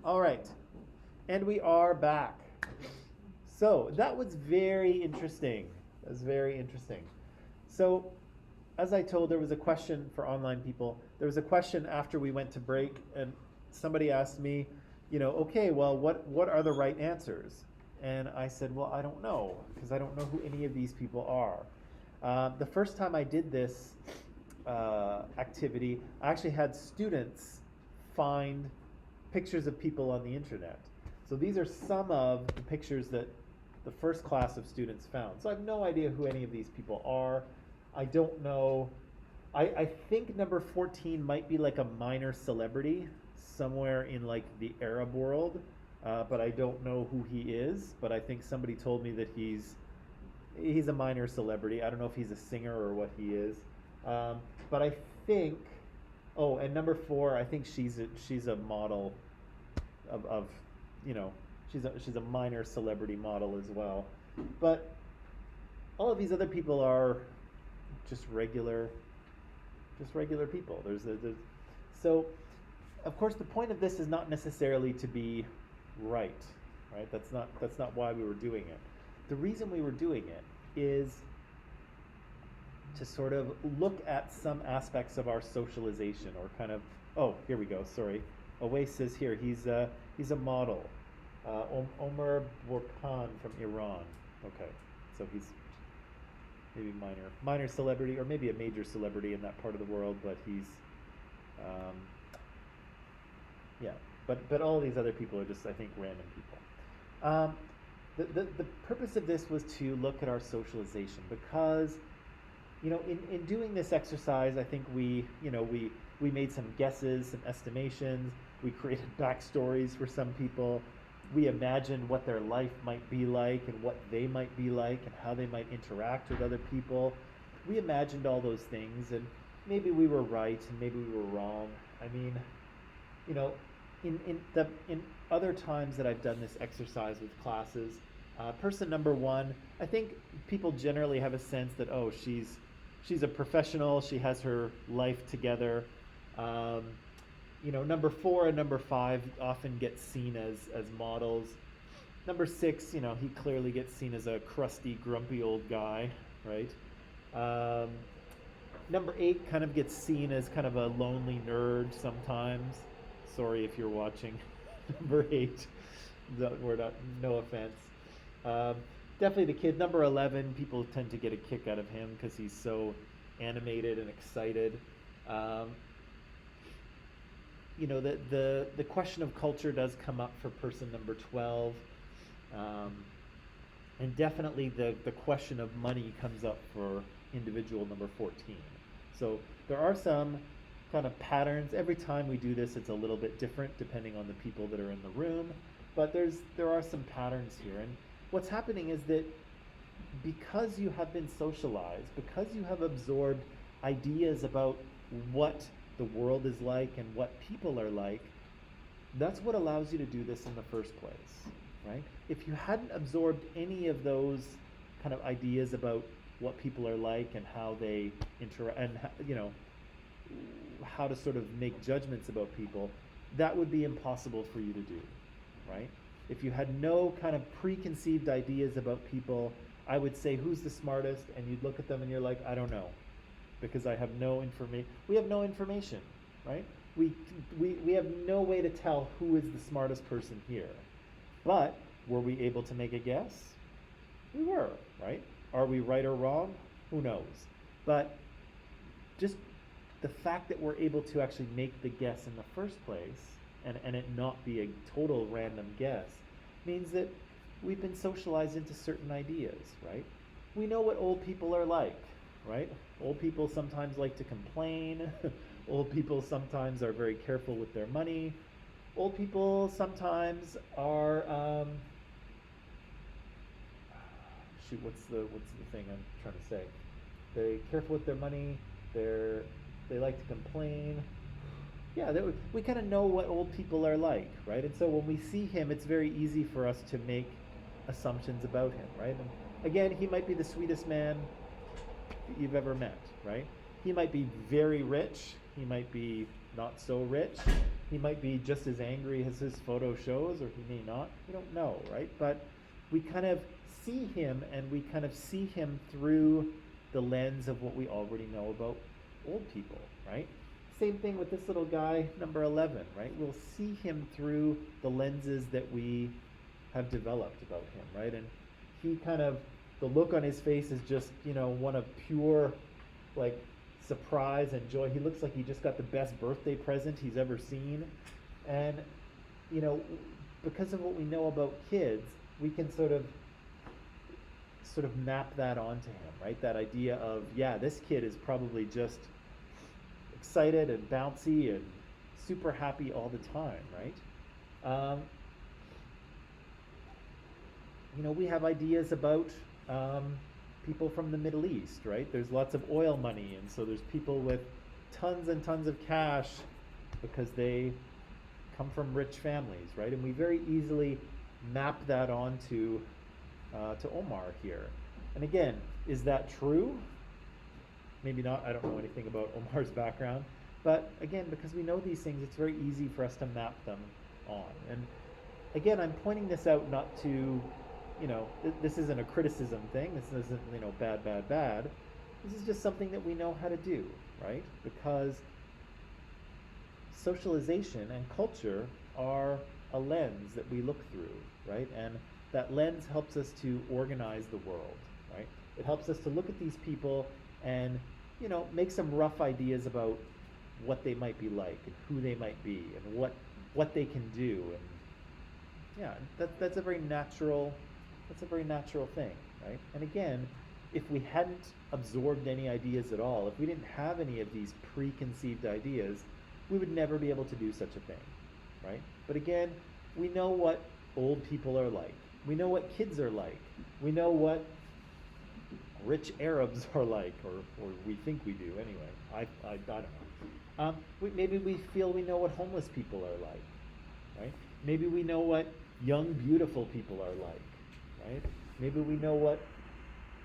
All right. And we are back. So that was very interesting. That was very interesting. So, as I told, there was a question for online people. There was a question after we went to break, and somebody asked me, okay, well, what are the right answers? And I said, well, I don't know, because I don't know who any of these people are. The first time I did this activity, I actually had students find pictures of people on the internet. So these are some of the pictures that the first class of students found. So I have no idea who any of these people are. I don't know. I think number 14 might be like a minor celebrity somewhere in like the Arab world, but I don't know who he is. But I think somebody told me that he's a minor celebrity. I don't know if he's a singer or what he is. But I think, and number 4, I think she's a model of she's a minor celebrity model as well. But all of these other people are just regular people. So, of course, the point of this is not necessarily to be right? That's not why we were doing it. The reason we were doing it is to sort of look at some aspects of our socialization, or kind of, here we go, sorry. Awais says here, he's a model. Omar Borkan from Iran. Okay, so he's maybe minor celebrity, or maybe a major celebrity in that part of the world, but he's, but all these other people are just, I think, random people. The purpose of this was to look at our socialization, because, in doing this exercise, I think we made some guesses, some estimations. We created backstories for some people. We imagined what their life might be like, and what they might be like, and how they might interact with other people. We imagined all those things, and maybe we were right, and maybe we were wrong. I mean, in other times that I've done this exercise with classes, person number 1, I think people generally have a sense that, she's a professional, she has her life together. Number 4 and number 5 often get seen as models. Number 6, he clearly gets seen as a crusty, grumpy old guy, right? Number 8 kind of gets seen as kind of a lonely nerd sometimes. Sorry if you're watching. Number 8, no offense. Definitely the kid. Number 11, people tend to get a kick out of him because he's so animated and excited. The question of culture does come up for person number 12. And definitely the question of money comes up for individual number 14. So there are some kind of patterns. Every time we do this, it's a little bit different depending on the people that are in the room. But there are some patterns here. And what's happening is that because you have been socialized, because you have absorbed ideas about what the world is like and what people are like, that's what allows you to do this in the first place, right? If you hadn't absorbed any of those kind of ideas about what people are like and how they interact, and how to sort of make judgments about people, that would be impossible for you to do, right? If you had no kind of preconceived ideas about people, I would say, who's the smartest? And you'd look at them and you're like, I don't know, because I have no information. We have no information, right? We have no way to tell who is the smartest person here. But were we able to make a guess? We were, right? Are we right or wrong? Who knows? But just the fact that we're able to actually make the guess in the first place, and it not be a total random guess, means that we've been socialized into certain ideas, right? We know what old people are like, right? Old people sometimes like to complain. Old people sometimes are very careful with their money. Old people sometimes are, what's the thing I'm trying to say? They're careful with their money. They like to complain. Yeah, we kind of know what old people are like, right? And so when we see him, it's very easy for us to make assumptions about him, right? And again, he might be the sweetest man you've ever met, right? He might be very rich. He might be not so rich. He might be just as angry as his photo shows, or he may not. We don't know, right? But we kind of see him, and we kind of see him through the lens of what we already know about old people, right? Same thing with this little guy, number 11, right? We'll see him through the lenses that we have developed about him, right? And he kind of, the look on his face is just, one of pure, like, surprise and joy. He looks like he just got the best birthday present he's ever seen. And, because of what we know about kids, we can sort of map that onto him, right? That idea of, yeah, this kid is probably just excited and bouncy and super happy all the time, right? We have ideas about people from the Middle East, right? There's lots of oil money, and so there's people with tons and tons of cash because they come from rich families, right? And we very easily map that onto to Omar here. And again, is that true? Maybe not. I don't know anything about Omar's background. But again, because we know these things, it's very easy for us to map them on. And again, I'm pointing this out not to, this isn't a criticism thing. This isn't, bad. This is just something that we know how to do, right? Because socialization and culture are a lens that we look through, right? And that lens helps us to organize the world, right? It helps us to look at these people and, make some rough ideas about what they might be like and who they might be and what they can do. And yeah, that's a very natural thing, right? And again, if we hadn't absorbed any ideas at all, if we didn't have any of these preconceived ideas, we would never be able to do such a thing, right? But again, we know what old people are like. We know what kids are like. We know what rich Arabs are like, or we think we do anyway. I don't know. Maybe we feel we know what homeless people are like, right? Maybe we know what young, beautiful people are like, right? Maybe we know what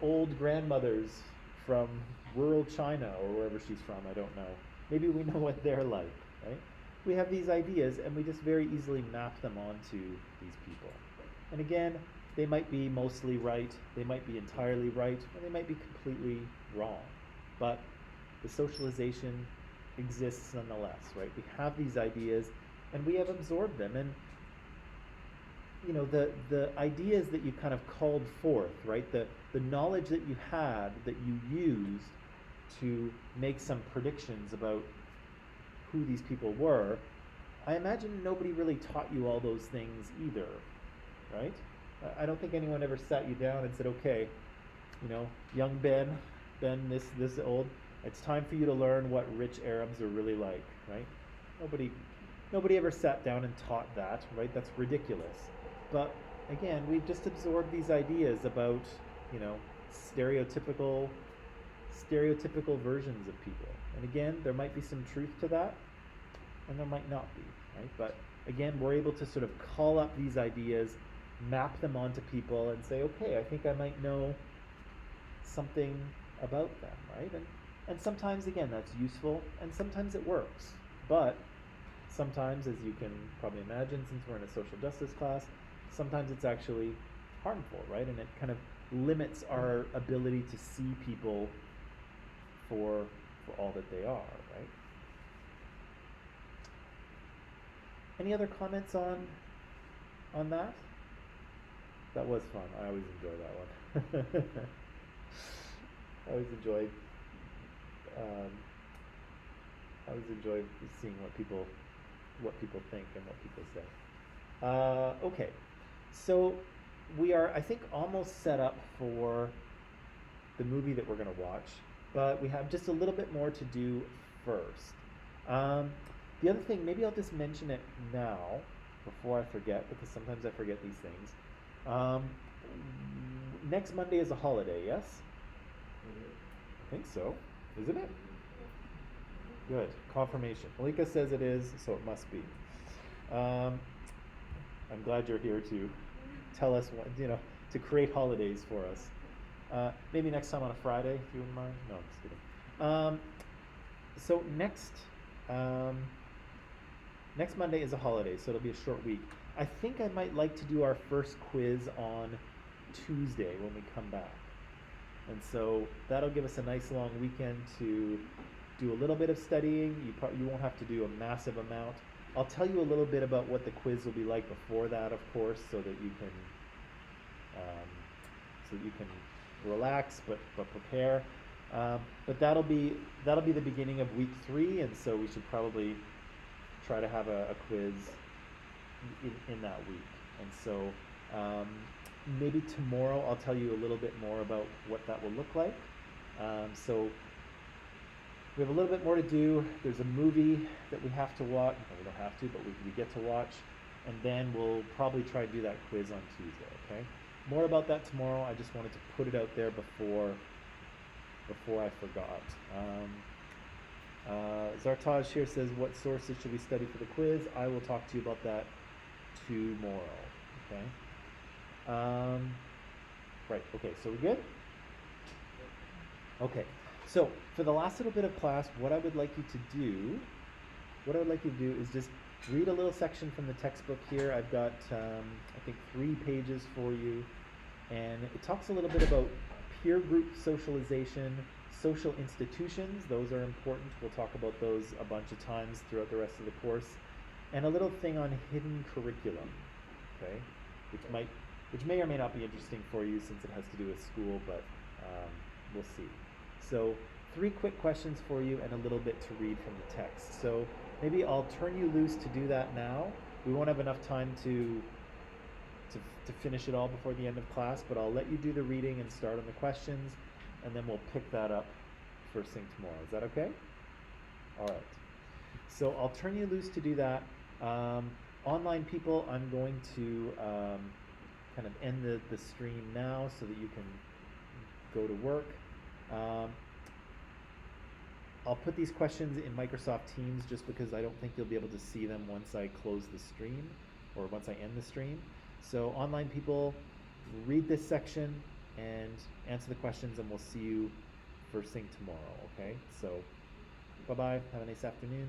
old grandmothers from rural China or wherever she's from, I don't know. Maybe we know what they're like, right? We have these ideas and we just very easily map them onto these people. And again, they might be mostly right, they might be entirely right, or they might be completely wrong. But the socialization exists nonetheless, right? We have these ideas and we have absorbed them. And the ideas that you kind of called forth, right? The knowledge that you had, that you used to make some predictions about who these people were, I imagine nobody really taught you all those things either, right? I don't think anyone ever sat you down and said, okay, young Ben this old, it's time for you to learn what rich Arabs are really like, right? Nobody ever sat down and taught that, right? That's ridiculous. But again, we've just absorbed these ideas about, stereotypical versions of people. And again, there might be some truth to that, and there might not be, right? But again, we're able to sort of call up these ideas, map them onto people, and say, okay, I think I might know something about them, right? And sometimes, again, that's useful, and sometimes it works. But sometimes, as you can probably imagine, since we're in a social justice class, sometimes it's actually harmful, right? And it kind of limits our ability to see people for all that they are, right? Any other comments on that? That was fun. I always enjoy that one. I always enjoy seeing what people think and what people say. Okay, so we are, I think, almost set up for the movie that we're going to watch, but we have just a little bit more to do first. The other thing, maybe I'll just mention it now before I forget, because sometimes I forget these things. Next Monday is a holiday, yes? I think so. Isn't it? Good. Confirmation. Malika says it is, so it must be. I'm glad you're here to tell us what, to create holidays for us. Maybe next time on a Friday, if you wouldn't mind. No, I'm just kidding. So Next Monday is a holiday, so it'll be a short week. I think I might like to do our first quiz on Tuesday when we come back. And so that'll give us a nice long weekend to do a little bit of studying. You won't have to do a massive amount. I'll tell you a little bit about what the quiz will be like before that, of course, so that you can relax but prepare. But that'll be the beginning of week 3, and so we should probably try to have a quiz in that week. And so maybe tomorrow I'll tell you a little bit more about what that will look like. So we have a little bit more to do. There's a movie that we have to watch. No, we don't have to, but we get to watch. And then we'll probably try to do that quiz on Tuesday, okay? More about that tomorrow. I just wanted to put it out there before I forgot. Zartaj here says, what sources should we study for the quiz? I will talk to you about that tomorrow, okay? Right, okay, so we're good? Okay, so for the last little bit of class, what I would like you to do is just read a little section from the textbook here. I've got, I think, 3 pages for you, and it talks a little bit about peer group socialization, social institutions. Those are important. We'll talk about those a bunch of times throughout the rest of the course, and a little thing on hidden curriculum, okay, which may or may not be interesting for you since it has to do with school, but we'll see. So 3 quick questions for you and a little bit to read from the text. So maybe I'll turn you loose to do that now. We won't have enough time to finish it all before the end of class, but I'll let you do the reading and start on the questions, and then we'll pick that up first thing tomorrow. Is that okay? All right. So I'll turn you loose to do that. Online people, I'm going to kind of end the stream now so that you can go to work. I'll put these questions in Microsoft Teams just because I don't think you'll be able to see them once I close the stream or once I end the stream. So online people, read this section and answer the questions, and we'll see you first thing tomorrow, okay? So bye-bye, have a nice afternoon.